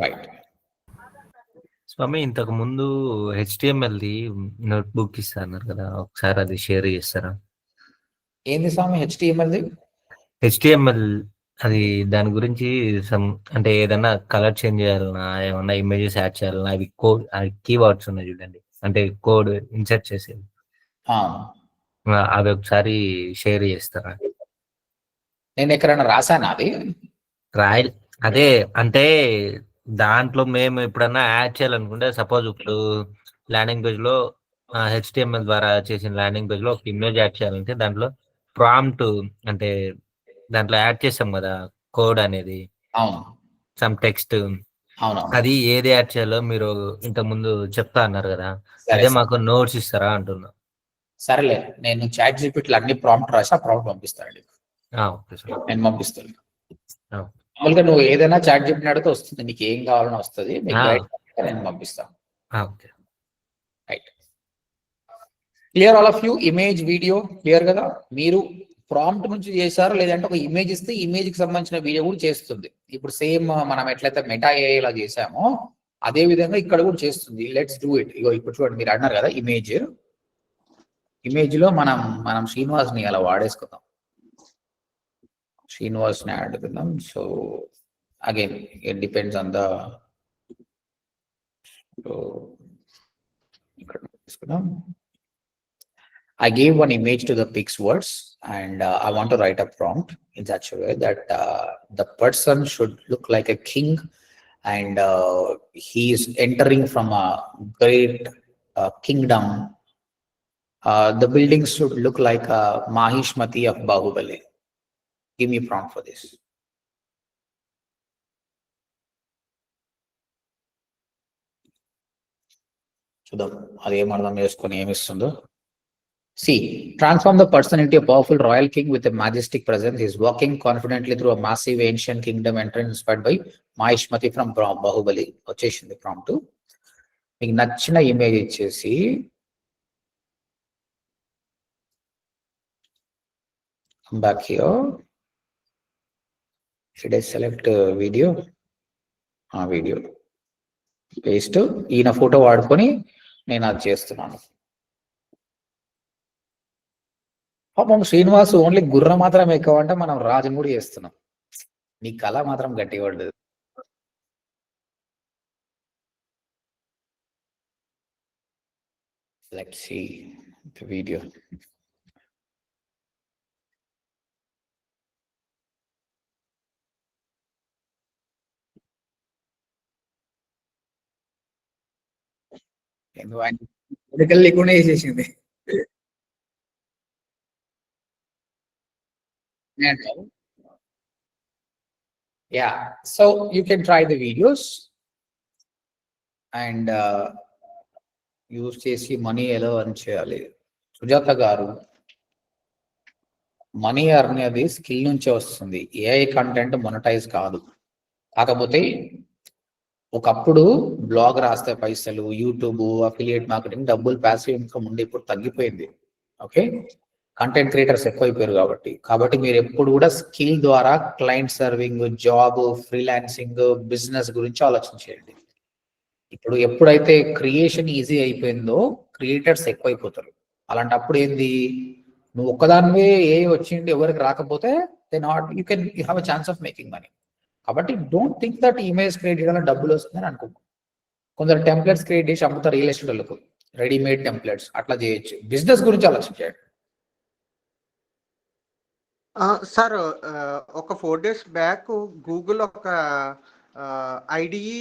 రైట్. స్వామి ఇంతకు ముందు హెచ్టిఎంఎల్ది నోట్బుక్ ఇస్తున్నారు కదా, ఒకసారి అది షేర్ చేస్తారా? ఏంది స్వామి హెచ్టిఎంఎల్ది? హెచ్టిఎంఎల్ అది దాని గురించి అంటే ఏదన్నా కలర్ చేంజ్ చేయాలన్నా, ఏమన్నా ఇమేజెస్ యాడ్ చేయాలన్నా, అవి కోడ్ కీవర్డ్స్ ఉన్నాయి చూడండి, అంటే కోడ్ ఇన్సర్ట్ చేసేది, అవి ఒకసారి షేర్ చేస్తారా? నేను ఎక్కడైనా రాసాను అది? అదే అంటే దాంట్లో మేము ఎప్పుడన్నా యాడ్ చేయాలనుకుంటే, సపోజ్ ఇప్పుడు ల్యాండింగ్ పేజ్ లో హెచ్టిఎంఎల్ ద్వారా చేసిన ల్యాండింగ్ పేజ్ లో ఒక ఇమేజ్ యాడ్ చేయాలంటే దాంట్లో ప్రాంప్ట్ అంటే దాంట్లో యాడ్ చేసాం కదా కోడ్ అనేది, సమ్ టెక్స్ట్, అది ఏది యాడ్ చేయాలో మీరు ఇంతకు ముందు చెప్తా అన్నారు కదా, అదే మాకు నోట్స్ ఇస్తారా అంటున్నా. సరేలే, నేను చాట్ జీపీటీలో అన్ని ప్రాంప్ట్ రాసి ఆ ప్రాంప్ట్ పంపిస్తానండి. ఓకే సార్, నేను పంపిస్తాను. మామూలుగా నువ్వు ఏదైనా చాట్ జీపీటీ అడిగితే వస్తుంది, నీకు ఏం కావాలని వస్తుంది, నేను పంపిస్తాను. Okay right. Clear all of you? Image video clear కదా? మీరు ప్రాంప్ట్ నుంచి చేశారు, లేదంటే ఒక ఇమేజ్ ఇస్తే ఇమేజ్ కి సంబంధించిన వీడియో కూడా చేస్తుంది. ఇప్పుడు సేమ్ మనం ఎట్లయితే మెటా ఏఐ లా చేసామో అదే విధంగా ఇక్కడ కూడా చేస్తుంది. Let's do it. ఇగో ఇప్పుడు చూడండి, మీరు అన్నారు కదా ఇమేజ్ లో మనం శ్రీనివాస్ ని అలా వాడేసుకుందాం. శ్రీనివాస్ ని యాడ్ చేద్దాం. So again it depends on the ఇక్కడ తీసుకుందాం. I gave one image to the Pix words, and I want to write a prompt in such a way that the person should look like a king, and he is entering from a great kingdom. The buildings should look like a Mahishmati of Bahubali. Give me a prompt for this. చూద్దాం అది ఏమర్థం చేసుకొని ఏమిస్తుందో. See, transform the person into a powerful royal king with a majestic presence. He is walking confidently through a massive ancient kingdom entrance inspired by Mahishmati from Bahubali. వచ్చేసింది prompt. మీకు నచ్చిన image ఇచ్చేసి come back here. Should I select video? Video paste. ఈయన photo వాడుకొని నేను అది చేస్తున్నాను. పాపం శ్రీనివాస్ ఓన్లీ గుర్రం మాత్రం ఎక్కువ అంటే మనం రాజుని కూడా చేస్తున్నాం. నీ కళ మాత్రం గట్టిగా పడ్డది. Let's see the video. ఎందుకు లేకుండా వేసేసింది. Yeah, so you can try the videos and use చేసి మనీ ఎలా అర్న్ చేయాలి. సుజాత గారు, మనీ అర్న్ అనేది స్కిల్ నుంచే వస్తుంది. ఏఐ కంటెంట్ మొనటైజ్ కాదు. కాకపోతే ఒకప్పుడు బ్లాగ్ రాస్తే పైసలు, యూట్యూబ్, అఫిలియేట్ మార్కెటింగ్, డబ్బులు, ప్యాసివ్ ఇన్కమ్ ఉండి ఇప్పుడు తగ్గిపోయింది. ఓకే, కంటెంట్ క్రియేటర్స్ ఎక్కువైపోయారు కాబట్టి మీరు ఎప్పుడు కూడా స్కిల్ ద్వారా client serving, job, freelancing, business గురించి ఆలోచించేయండి. ఇప్పుడు ఎప్పుడైతే క్రియేషన్ ఈజీ అయిపోయిందో క్రియేటర్స్ ఎక్కువైపోతారు. అలాంటప్పుడు ఏంది, నువ్వు ఒక్కదానివే ఏ వచ్చింది ఎవరికి రాకపోతే you have a chance of making money. కాబట్టి don't think that image create చేయడం డబ్బులు వస్తుందని అనుకుంటాం. కొందరు టెంప్లెట్స్ క్రియేట్ చేసి అమ్ముతారు రియల్ ఎస్టేట్ వాళ్ళకు, రెడీమేడ్ టెంప్లెట్స్, అట్లా చేయొచ్చు. బిజినెస్ గురించి ఆలోచించండి. సార్ ఒక 4 days బ్యాక్ గూగుల్ ఒక ఐడిఈ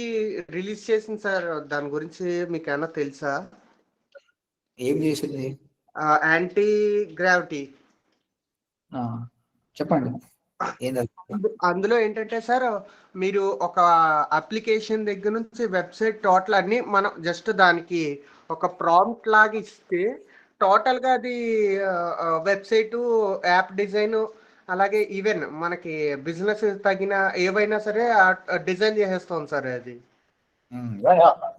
రిలీజ్ చేసింది సార్. దాని గురించి మీకు ఏమన్నా తెలుసా? ఏం చేసింది? Anti gravity. చెప్పండి. అందులో ఏంటంటే సార్, మీరు ఒక అప్లికేషన్ దగ్గర నుంచి వెబ్సైట్ టోటల్ అన్ని మనం జస్ట్ దానికి ఒక ప్రాంప్ట్ లాగా ఇస్తే టోటల్ గా అది వెబ్సైట్, యాప్ డిజైన్, అలాగే ఈవెన్ మనకి బిజినెస్ తగిన ఏవైనా సరే డిజైన్ చేసేస్తాం సార్. అది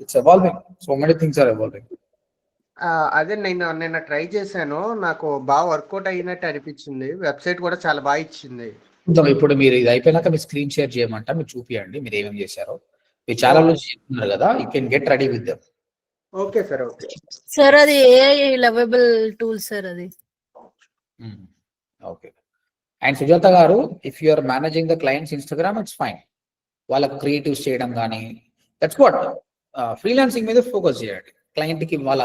it's evolving. So many things are evolving. అదే నేను నిన్న ట్రై చేశాను, నాకు బాగా వర్కౌట్ అయినట్టు అనిపించింది. వెబ్సైట్ కూడా చాలా బాగా ఇచ్చింది. ఇప్పుడు మీరు ఇది అయిపోయినాక మీ స్క్రీన్ షేర్ చేయమంట, మీరు చూపియండి మీరు ఏమేమి చేశారో. మీరు చాలా రోజు చెప్తున్నారు కదా, you can get ready with them. Okay sir, okay sir అది ఏఐ లవబుల్ టూల్ సార్ అది. ఓకే. అండ్ సుజాత గారు, if you are managing the clients Instagram, it's fine. వాళ్ళకి క్రియేటివ్స్ చేయడం కానీ, దట్స్ వాట్. ఫ్రీలాన్సింగ్ మీద ఫోకస్ చేయండి. క్లయింట్ కి వాళ్ళ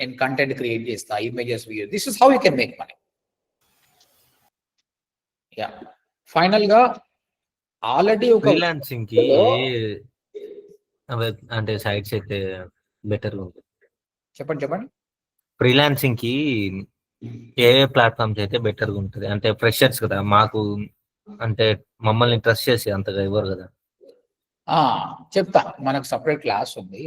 నేను కంటెంట్ క్రియేట్ చేస్తా, images, video, this is how you can make money. Yeah, final గా ఆల్రెడీ ఒక ఫ్రీలాన్సింగ్ కి అంటే సైట్స్ అయితే బెటర్ ఉంటుంది. చెప్పండి. ఫ్రీలాన్సింగ్ కి ఏ ప్లాట్ఫామ్స్ అయితే బెటర్ గా ఉంటుంది? అంటే ఫ్రెషర్స్ కదా మాకు, అంటే మమ్మల్ని ట్రస్ట్ చేసి అంతగా ఇవ్వరు కదా. చెప్తా, మనకు సపరేట్ క్లాస్ ఉంది.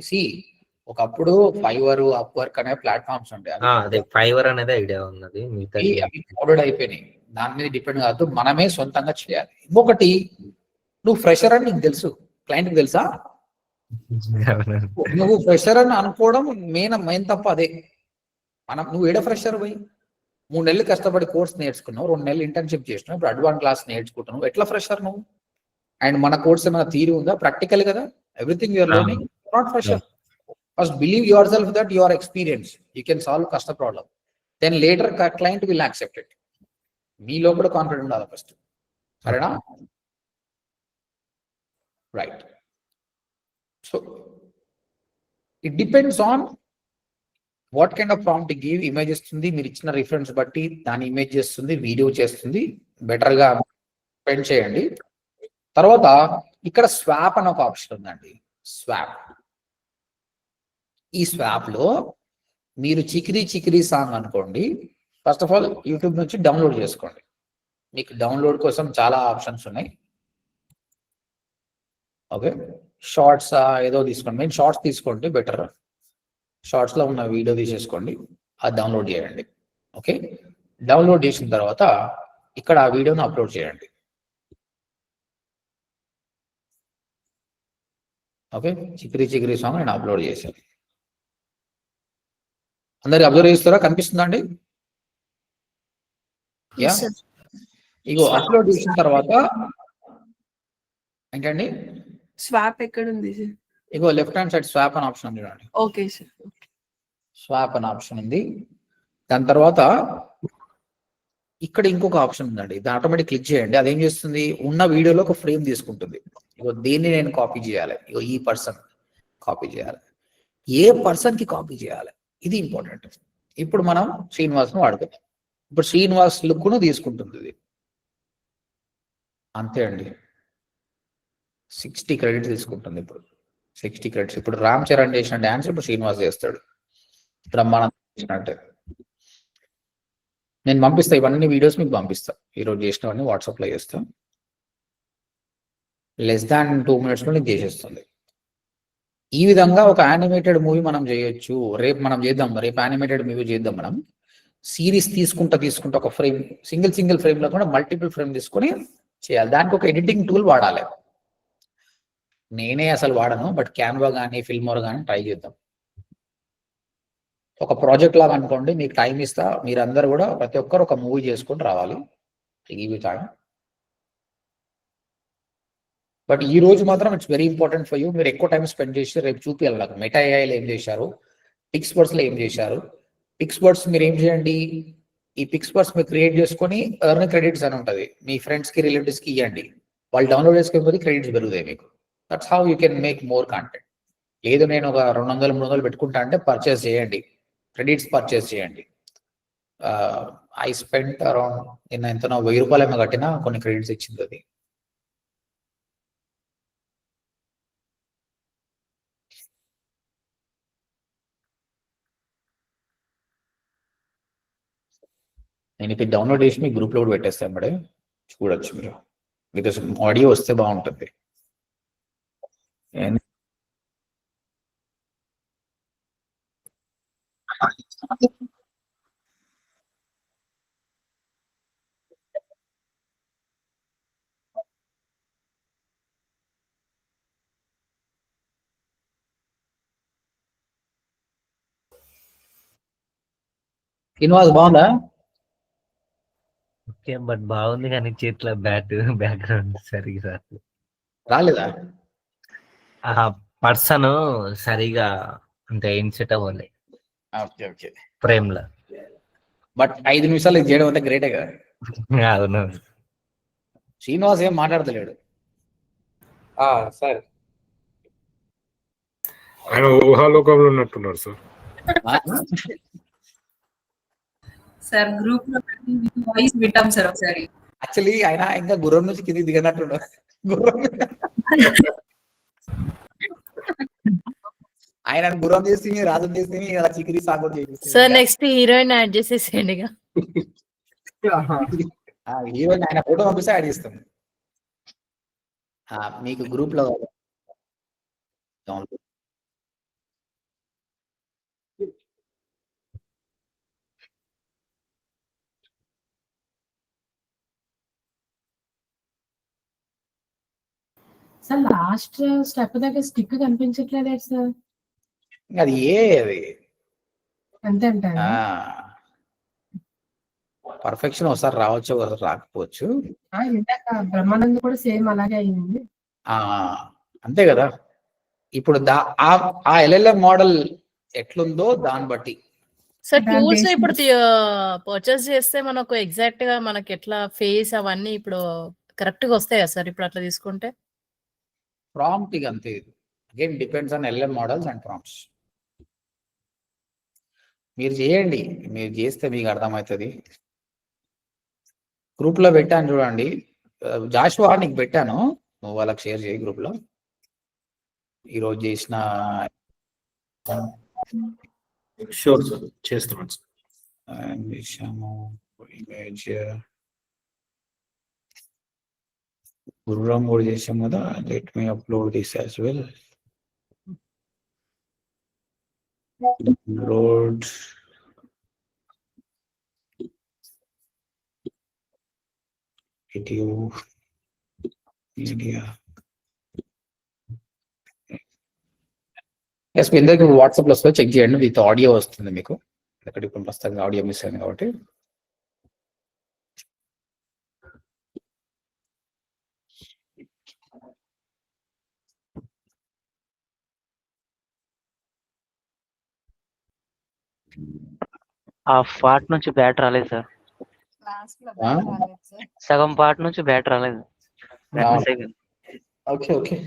ఒకప్పుడు ఫైవర్, అప్వర్క్ అనే ప్లాట్ఫామ్స్ ఉంటాయి. అదే ఫైవర్ అనేది ఐడియా ఉన్నది, అవి క్రౌడెడ్ అయిపోయినాయి. దాని మీద డిపెండ్ కాదు, మనమే సొంతంగా చేయాలి. ఇంకొకటి, నువ్వు ఫ్రెషర్ అని నీకు తెలుసు, క్లయింట్కి తెలుసా? నువ్వు ఫ్రెషర్ అని అనుకోవడం మెయిన్ తప్ప అదే. నువ్వు ఏడ ఫ్రెషర్ పోయి 3 నెలలు కష్టపడి కోర్స్ నేర్చుకున్నావు, 2 నెలలు ఇంటర్న్షిప్ చేసినావు, ఇప్పుడు అడ్వాన్స్ క్లాస్ నేర్చుకుంటున్నావు, ఎట్లా ఫ్రెషర్ నువ్వు? అండ్ మన కోర్స్ ఏమైనా థియరీ ఉందా? ప్రాక్టికల్ కదా, everything you're learning, not fresher. First believe yourself that you are experience, you can solve customer problem, then later client will accept it. మీలో కూడా confident ఉండాలి first, సరేనా? Right. So it depends on what kind of prompt give. Image ఇస్తుంది, మీరు ఇచ్చిన reference బట్టి దాని image చేస్తుంది, వీడియో చేస్తుంది. బెటర్గా స్పెండ్ చేయండి. తర్వాత ఇక్కడ స్వాప్ అని ఒక ఆప్షన్ ఉందండి. స్వాప్, ఈ స్వాప్ లో మీరు చికిరీ సాంగ్ అనుకోండి. ఫస్ట్ ఆఫ్ ఆల్ యూట్యూబ్ నుంచి డౌన్లోడ్ చేసుకోండి. మీకు డౌన్లోడ్ కోసం చాలా ఆప్షన్స్ ఉన్నాయి. ఓకే, షార్ట్స్ ఏదో తీసుకోండి, మెయిన్ షార్ట్స్ తీసుకోండి బెటర్. షార్ట్స్ లో ఉన్న వీడియో తీసేసుకోండి, అది డౌన్లోడ్ చేయండి. ఓకే, డౌన్లోడ్ చేసిన తర్వాత ఇక్కడ ఆ వీడియోని అప్లోడ్ చేయండి. ఓకే, చికిరీ సాంగ్ నేను అప్లోడ్ చేశాను. అందరికి అబ్జర్వ్ చేస్తారా? కనిపిస్తుందా అండి? యా, ఇగో అప్లోడ్ చేసిన తర్వాత ఏంటండి, స్వాప్ ఎక్కడ ఉంది? ఇగో లెఫ్ట్ హ్యాండ్ సైడ్ స్వాప్ అని ఆప్షన్ ఉంది చూడండి. ఓకే సార్, స్వాప్ అని ఆప్షన్ ఉంది. దాని తర్వాత ఇక్కడ ఇంకొక ఆప్షన్ ఉందండి, ఇది ఆటోమేటిక్ క్లిక్ చేయండి. అదేం చేస్తుంది, ఉన్న వీడియోలో ఒక ఫ్రేమ్ తీసుకుంటుంది. ఇగో దీన్ని నేను కాపీ చేయాలి, ఇగో ఈ పర్సన్ కాపీ చేయాలి. ఏ పర్సన్ కి కాపీ చేయాలి, ఇది ఇంపార్టెంట్. ఇప్పుడు మనం శ్రీనివాస్ను వాడుకుందాం. ఇప్పుడు శ్రీనివాస్ లుక్ను తీసుకుంటుంది ఇది, అంతే అండి. 60 క్రెడిట్స్ తీసుకుంటుంది. ఇప్పుడు 60 క్రెడిట్స్. ఇప్పుడు రామ్ చరణ్ చేసిన డాన్స్ ఇప్పుడు శ్రీనివాస్ చేస్తాడు. బ్రహ్మానందం చేసినట్టే. నేను పంపిస్తా, ఇవన్నీ వీడియోస్ మీకు పంపిస్తా. ఈరోజు చేసినవన్నీ వాట్సాప్లో చేస్తా. లెస్ దాన్ 2 minutes లో నీకు చేసేస్తుంది. ఈ విధంగా ఒక యానిమేటెడ్ మూవీ మనం చేయొచ్చు. రేపు మనం చేద్దాం, రేపు యానిమేటెడ్ మూవీ చేద్దాం. మనం సిరీస్ తీసుకుంటా ఒక ఫ్రేమ్, సింగిల్ ఫ్రేమ్ లో కూడా మల్టిపుల్ ఫ్రేమ్ తీసుకొని చేయాలి. దానికి ఒక ఎడిటింగ్ టూల్ వాడాలి. నేనే అసలు వాడను, బట్ క్యాన్వా కానీ ఫిల్మోర్ కానీ ట్రై చేద్దాం. ఒక ప్రాజెక్ట్ లాగా అనుకోండి, మీకు టైం ఇస్తా, మీరందరూ కూడా ప్రతి ఒక్కరు ఒక మూవీ చేసుకొని రావాలి. ఇవి టైం. బట్ ఈ రోజు మాత్రం it's very important for you. మీరు ఎక్కువ టైం స్పెండ్ చేసి రేపు చూపించాలి నాకు మెటా ఏఐలో ఏం చేశారు, పిక్స్వర్డ్స్లో ఏం చేశారు. పిక్స్వర్డ్స్ మీరు ఏం చేయండి, ఈ పిక్స్వర్డ్స్ మీరు క్రియేట్ చేసుకొని ఎర్న్ క్రెడిట్స్ అని ఉంటుంది, మీ ఫ్రెండ్స్కి రిలేటివ్స్కి ఇవ్వండి. వాళ్ళు డౌన్లోడ్ చేసుకోకపోతే క్రెడిట్స్ పెరుగుతాయి మీకు. That's how you can make more content. లేదు నేను ఒక 200-300 పెట్టుకుంటా అంటే పర్చేస్ చేయండి, క్రెడిట్స్ పర్చేస్ చేయండి. ఐ స్పెంట్ అరౌండ్ నిన్న ఎంతనో 1000 రూపాయలు ఏమో కట్టినా కొన్ని క్రెడిట్స్ ఇచ్చింది అది. నేను ఇప్పుడు డౌన్లోడ్ చేసి మీ గ్రూప్లో కూడా పెట్టేస్తాను మేడం, చూడొచ్చు మీరు. బికాస్ ఆడియో వస్తే బాగుంటుంది. శ్రీనివాస్ బాగుందా? ఓకే బట్ బాగుంది కానీ చేతిలో బ్యాక్గ్రౌండ్ సరిగా రాలేదా? ఆ పర్సన్ సరిగా అంటే ఇన్సెట్ అవ్వాలి ఓకే ఓకే. ఫ్రేమ్ లో. బట్ 5 నిమిషాలు ఇది చేయడం అంటే గ్రేటే కదా. అవును శ్రీనివాస్ ఏం మాట్లాడతలేడు. సార్ ఆయన ఊహాలోకంలో ఉన్నట్టున్నారు సార్. సార్ గ్రూప్ లో వాయిస్ వింటాం సార్ ఒకసారి. యాక్చువల్లీ ఆయన ఇంకా గుర్రం నుంచి కింది దిగనట్టు ఆయన గుర్రం చేసి రాజం చేసి అలా చికిరి సాగు సార్ నెక్స్ట్ హీరోయిన్ యాడ్ చేసేసేయండి ఇక. హీరోయిన్ ఆయన ఫోటో పంపిస్తే యాడ్ చేస్తాం. మీకు గ్రూప్ లో సార్ లాస్ట్ స్టెప్ దగ్గర స్టిక్ కనిపించట్లేదు సార్. అది అది అంతే అంటారా? పర్ఫెక్షన్ ఒకసారి రావచ్చు ఒకసారి రాకపోవచ్చు. ఇందాక బ్రహ్మానంద్ కూడా సేమ్ అలాగే అయింది. అంతే కదా. ఇప్పుడు ఆ ఎల్ఎల్ఎం మోడల్ ఎట్లుందో దాన్ని బట్టి సార్ టూల్స్ ఇప్పుడు పర్చేస్ చేస్తే మనకు ఎగ్జాక్ట్ గా మనకి ఎట్లా ఫేస్ అవన్నీ ఇప్పుడు కరెక్ట్ గా వస్తాయా సార్ ఇప్పుడు అట్లా తీసుకుంటే? ప్రాంప్ట్ ఇక అంతే. Again depends on LM models and prompts. మీరు చేయండి, మీరు చేస్తే మీకు అర్థమవుతుంది. గ్రూప్ లో పెట్టాను చూడండి, జాషువా నీకు పెట్టాను, నువ్వు వాళ్ళకి షేర్ చేయి గ్రూప్ లో. ఈరోజు చేసిన షూర్ సార్ చేస్తున్నాను ఇమేజ్ గుర్రం కూడా చేసాం కదా. Let me upload this as well. Download video media. Yes మీ అందరికి వాట్సాప్ లో వస్తుంది, చెక్ చేయండి. విత్ ఆడియో వస్తుంది మీకు. ఇక్కడ ఇప్పుడు ప్రస్తుతంగా ఆడియో మిస్ అయింది కాబట్టి ఆ పార్ట్ నుంచి బ్యాట్ రాలేదు సార్. సగం పార్ట్ నుంచి బ్యాట్ రాలేదు. Okay okay.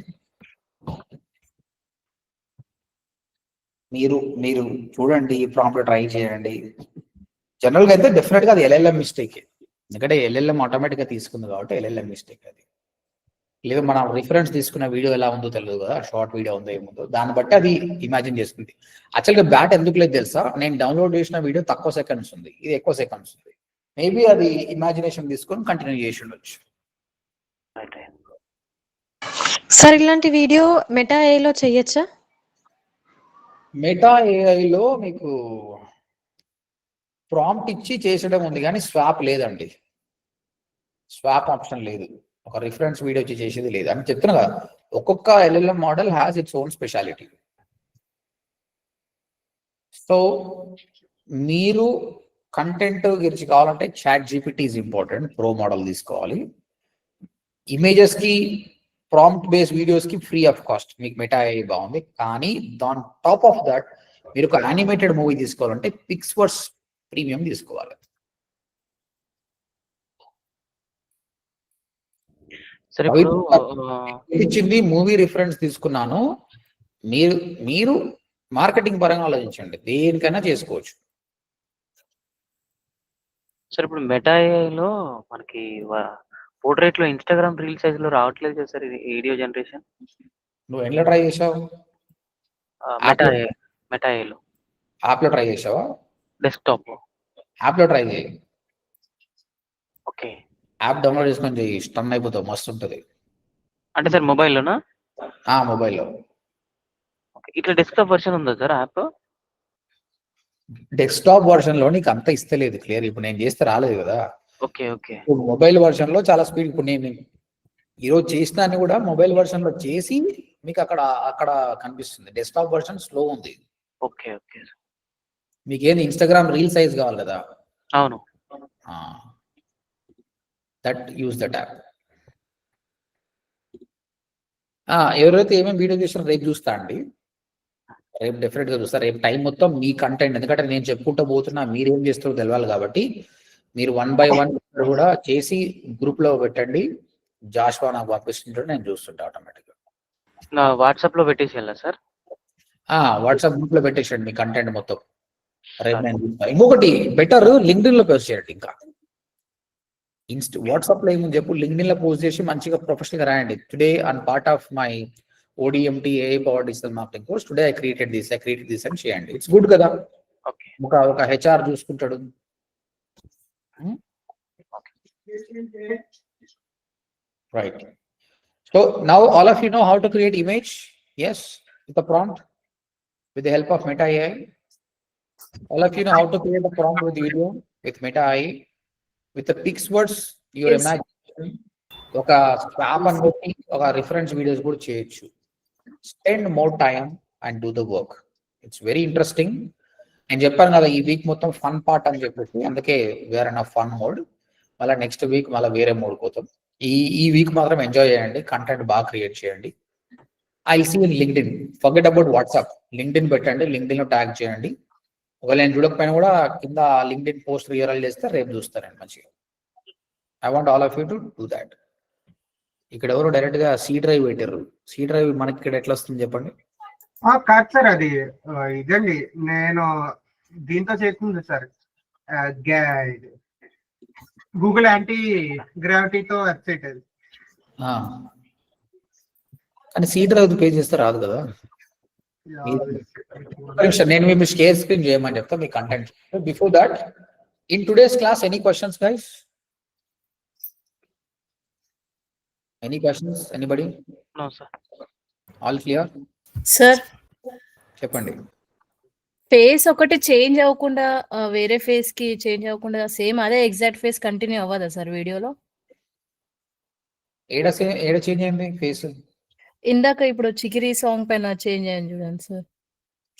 మీరు చూడండి, ప్రాంప్ట్ ట్రై చేయండి. జనరల్ గా అయితే డెఫినెట్ గా అది ఎల్ఎల్ఎం మిస్టేక్. ఎందుకంటే ఎల్ఎల్ఎం ఆటోమేటిక్ గా తీసుకుంది కాబట్టి ఎల్ఎల్ఎం మిస్టేక్ అది. లేదు మనం రిఫరెన్స్ తీసుకున్న వీడియో ఎలా ఉందో తెలియదు కదా, షార్ట్ వీడియో ఉందో ఏముందో దాన్ని బట్టి అది ఇమాజిన్ చేసుకుంది. యాక్చువల్గా బ్యాట్ ఎందుకు లేదు తెలుసా, నేను డౌన్లోడ్ చేసిన వీడియో తక్కువ సెకండ్స్ ఉంది, ఇది ఎక్కువ సెకండ్స్ ఉంది. మేబీ అది ఇమాజినేషన్ తీసుకొని కంటిన్యూ చేసి ఉండొచ్చు. సార్ ఇలాంటి వీడియో మెటా ఏఐలో చేయొచ్చా? మెటా ఏఐలో మీకు ప్రాంప్ట్ ఇచ్చి చేసడం ఉంది కానీ స్వాప్ లేదండి. స్వాప్ ఆప్షన్ లేదు. ఒక రిఫరెన్స్ వీడియో వచ్చి చేసేది లేదు అని చెప్తున్నా కదా. ఒక్కొక్క LLM model has its own speciality. So మీరు కంటెంట్ గురించి కావాలంటే ChatGPT is important, pro model తీసుకోవాలి. ఇమేజెస్ కి ప్రాంప్ట్ బేస్డ్ వీడియోస్ కి ఫ్రీ ఆఫ్ కాస్ట్ మీకు మెటా ఏఐ బాగుంది. కానీ దాని టాప్ ఆఫ్ దట్ మీరు ఒక యానిమేటెడ్ మూవీ తీసుకోవాలంటే పిక్స్వర్స్ ప్రీమియం తీసుకోవాలి. ఇచ్చింది మూవీ రిఫరెన్స్ తీసుకున్నాను. మీరు మార్కెటింగ్ పరంగా ఆలోచించండి, దేనికైనా చేసుకోవచ్చు. సార్ ఇప్పుడు మెటా ఏఐలో మనకి పోర్ట్రేట్ లో ఇన్స్టాగ్రామ్ రీల్ సైజ్ లో రావట్లేదు కదా సార్, ఇది వీడియో జనరేషన్. నువ్వు ఎట్లా ట్రై చేసావు? మెటా ఏఐలో యాప్ లో ట్రై చేసావా? డెస్క్టాప్ యాప్ లో ట్రై చేయి. ఓకే, యాప్ డౌన్లోడ్ చేసుకొని చెయ్యి, స్టన్ అయిపోతావు, మస్తు ఉంటుంది. అంటే సార్ మొబైల్లోనా? మొబైల్లో. ఇట్లా డెస్క్టాప్ వర్షన్ ఉందా సార్ యాప్? డెస్క్టాప్ వర్షన్ లో నీకు అంత ఇస్తలేదు క్లియర్. ఇప్పుడు నేను చేస్తే రాలేదు కదా. Okay okay. మొబైల్ వర్షన్ లో చాలా స్పీడ్. ఇప్పుడు నేను ఈరోజు చేసినాన్ని కూడా మొబైల్ వర్షన్ లో చేసి మీకు అక్కడ కనిపిస్తుంది. డెస్క్టాప్ వర్షన్ స్లో ఉంది. Okay okay. మీకేంది ఇన్స్టాగ్రామ్ రీల్ సైజ్ కావాలి కదా, అవును. That use that app. ఎవరైతే ఏమేమి వీడియో చూస్తారో రేపు చూస్తా అండి, రేపు డెఫినెట్ గా చూస్తా. రేపు టైం మొత్తం మీ కంటెంట్, ఎందుకంటే నేను చెప్పుకుంటూ పోతున్నా మీరేం చేస్తారో తెలవాలి కాబట్టి మీరు 1 by 1 కూడా చేసి గ్రూప్ లో పెట్టండి. జాషువా నాకు పంపిస్తుంటాడు, నేను చూస్తుంటా ఆటోమేటిక్ గా. నా వాట్సాప్ లో పెట్టేసి వెళ్ళా సార్. వాట్సాప్ గ్రూప్ లో పెట్టేసండి మీ కంటెంట్ మొత్తం, రేపు నేను చూస్తా. ఇంకొకటి బెటర్ లింక్డ్ఇన్ లో పోస్ట్ చేయండి. ఇంకా వాట్సాప్ లో ఏముంది చెప్పు, లింక్డ్ఇన్ లో పోస్ట్ చేసి మంచిగా ప్రొఫెషనల్ గా రాయండి. Today on part of my ODMT AI power digital marketing course, today I created this అని చేయండి. ఇట్స్ గుడ్ కదా, ఒక HR చూసుకుంటాడు. Right. So now all of you know how to create image, yes, with a prompt with the help of Meta AI. All of you know how to create a prompt with video with Meta AI. With the PixWords, your imagination, ఒక swap అని కొట్టి ఒక reference videos కూడా చేయొచ్చు. Spend more time and do the work. It's very interesting. నేను చెప్పాను కదా ఈ వీక్ మొత్తం ఫన్ పార్ట్ అని చెప్పేసి, అందుకే వేర్ అన్ ఫన్ మోడ్. మళ్ళీ నెక్స్ట్ వీక్ మళ్ళీ వేరే మోడ్ పోతాం. ఈ వీక్ మాత్రం ఎంజాయ్ చేయండి, కంటెంట్ బాగా క్రియేట్ చేయండి. I see in LinkedIn. Forget about WhatsApp, LinkedIn పెట్టండి, లింక్డ్ఇన్ లో ట్యాగ్ చేయండి. ఒకవేళ నేను చూడకపోయినా కూడా కింద లింక్డ్ఇన్ పోస్ట్ రియల్ చేస్తే రేపు చూస్తారండి మంచిగా. I want all of you to do that. ఇక్కడ ఎవరు డైరెక్ట్ గా C డ్రైవ్ పెట్టారు. C డ్రైవ్ మనకి ఇక్కడ ఎట్లా వస్తుంది చెప్పండి? కాదు సార్, అది ఇదండి నేను దీంతో చేస్తుంది సార్, గూగుల్ యాంటీ గ్రావిటీతో వెబ్సైట్ అది. కానీ C డ్రైవ్ పే చేస్తే రాదు కదా. నేను మీ షేర్ స్క్రీన్ చేయమని చెప్తా మీ content. Before that, in today's class any questions guys? Any questions? Anybody? No sir. All clear? Sir చెప్పండి. ఫేస్ ఒకటి చేంజ్ అవ్వకుండా వేరే ఫేస్ కి చేంజ్ అవ్వకుండా సేమ్ అదే ఎగ్జాక్ట్ ఫేస్ కంటిన్యూ అవ్వదా సార్ వీడియోలో? ఏడ చేంజ్ అయింది ఫేస్? ఇందాక ఇప్పుడు చికిరి సాంగ్ పైన చేంజ్ అయింది చూడండి సార్.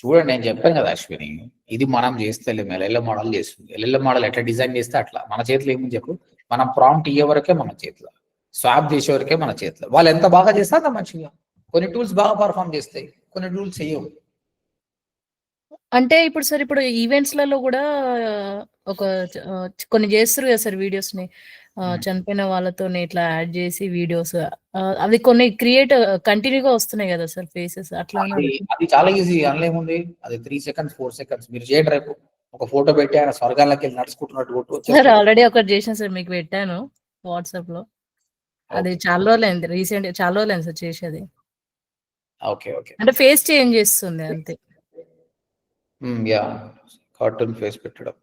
చూడండి, నేను చెప్పాను కదా అశ్విని, ఇది మనం చేస్తే LLM మోడల్ చేస్తుంది. LLM మోడల్ ఎట్లా డిజైన్ చేస్తే అట్లా. మన చేతిలో ఏముంది చెప్పు, మనం ప్రాంప్ట్ ఇయ్యే వరకే మన చేతిలో, స్వాప్ చేసే వరకే మన చేతిలో. వాళ్ళు ఎంత బాగా చేస్తే అంత మంచిగా. కొన్ని టూల్స్ బాగా పర్ఫామ్ చేస్తాయి, కొన్ని టూల్స్ చేయవు. అంటే ఇప్పుడు సార్ ఇప్పుడు ఈవెంట్స్లలో కూడా ఒక కొన్ని చేస్తారు కదా సార్ వీడియోస్ ని, చనిపోయిన వాళ్ళతో ఇట్లా యాడ్ చేసి వీడియోస్, అవి కొన్ని క్రియేట్ కంటిన్యూగా వస్తున్నాయి కదా సార్ ఫేసెస్ అట్లా. అది చాలా ఈజీ, అందులో ఏముంది, అది 3 seconds 4 seconds మీరు చేయండి. రేపు ఒక ఫోటో పెట్టి ఆయన స్వర్గాల్లోకి వెళ్ళి నడుచుకుంటున్నట్టు సార్ ఆల్రెడీ ఒకటి చేసాను సార్, మీకు పెట్టాను వాట్సాప్ లో. అది చాలా రోజులైంది, రీసెంట్ చాలా రోజులైంది సార్ చేసేది. ఓకే ఓకే, అంటే ఫేస్ చేంజ్ చేస్తుంది అంతే. యా, కార్టూన్ ఫేస్ పెట్టడం.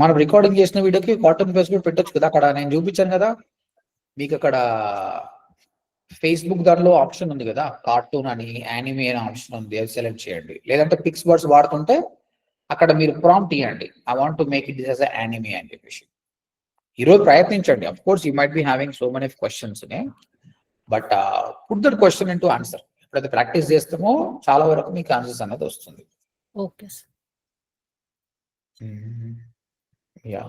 మనం రికార్డింగ్ చేసిన వీడియోకి కార్టూన్ ఫేస్ కూడా పెట్టొచ్చు కదా. అక్కడ నేను చూపించాను కదా మీకు, అక్కడ ఫేస్బుక్ దాంట్లో ఆప్షన్ ఉంది కదా, కార్టూన్ అని యానిమే అనే ఆప్షన్ ఉంది, అది సెలెక్ట్ చేయండి. లేదంటే పిక్స్వర్డ్స్ వాడుతుంటే అక్కడ మీరు ప్రాంప్ట్ ఇవ్వండి, I want to make it as anime అని చెప్పేసి. ఈరోజు ప్రయత్నించండి. Of course you might be having so many questions, but put that question into answer. ఎప్పుడైతే ప్రాక్టీస్ చేస్తామో చాలా వరకు మీకు ఆన్సర్స్ అనేది వస్తుంది. Okay sir. Yeah,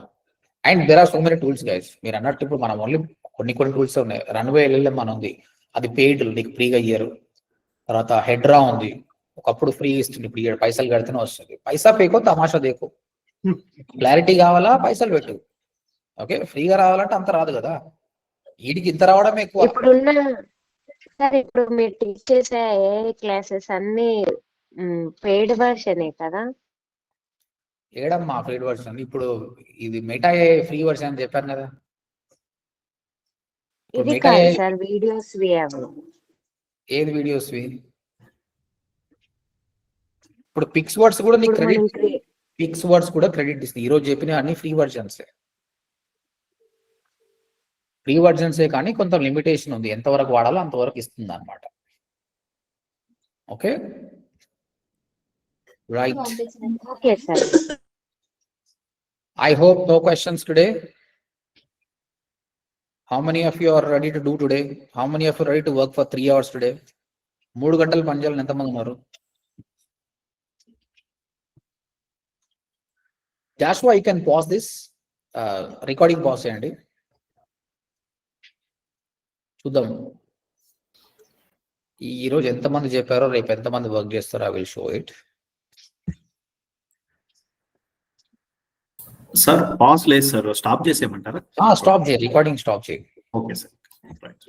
and there are so many tools guys. మీరు అన్నట్టు ఇప్పుడు మనం ఓన్లీ కొన్ని టూల్స్ ఉన్నాయి. రన్వే LLM అని ఉంది, అది పెయిడ్, నీకు ఫ్రీగా ఇయ్యరు. తర్వాత హెడ్రా ఉంది, ఒకప్పుడు ఫ్రీ ఇస్తుంది, ఇప్పుడు పైసలు కడితేనే వస్తుంది. పైసా పేకో తమాషా దేకో. క్లారిటీ కావాలా పైసలు పెట్టు, ఓకే. ఫ్రీగా రావాలంటే అంత రాదు కదా, వీడికి ఇంత రావడం ఎక్కువ. సార్ ఇప్పుడు మీరు టీచ్ చేసే క్లాసెస్ అన్ని పెయిడ్ వర్షనే కదా? ఏడమ్మా పెయిడ్ వర్షన్, ఇప్పుడు ఇది మెటా ఫ్రీ వర్షన్ అని చెప్పాను కదా. ఇది కాదు సార్, వీడియోస్ ఏది వీడియోస్? ఇప్పుడు పిక్స్వర్డ్స్ కూడా నీకు క్రెడిట్, పిక్స్వర్డ్స్ కూడా క్రెడిట్ ఇస్తుంది. ఈరోజు చెప్పిన అన్ని ఫ్రీ వర్షన్సే, ఫ్రీ వర్జన్సే, కానీ కొంత లిమిటేషన్ ఉంది, ఎంతవరకు వాడాలో అంతవరకు ఇస్తుంది అనమాట. Okay, right. Okay sir. I hope no questions today. How many of you are ready to do today? How many of you are ready to work for 3 hours today? 3 గంటలు పని చేయాలని ఎంతమంది ఉన్నారు? Joshua you can pause this recording pause చేయండి, చూద్దాం ఈ రోజు ఎంతమంది చెప్పారో రేపు ఎంతమంది వర్క్ చేస్తారో. I will show it. Sir pass లేదు సార్, స్టాప్ చేసేయమంటారా? స్టాప్ చేయి, రికార్డింగ్ స్టాప్ చేయి. Okay sir. రైట్.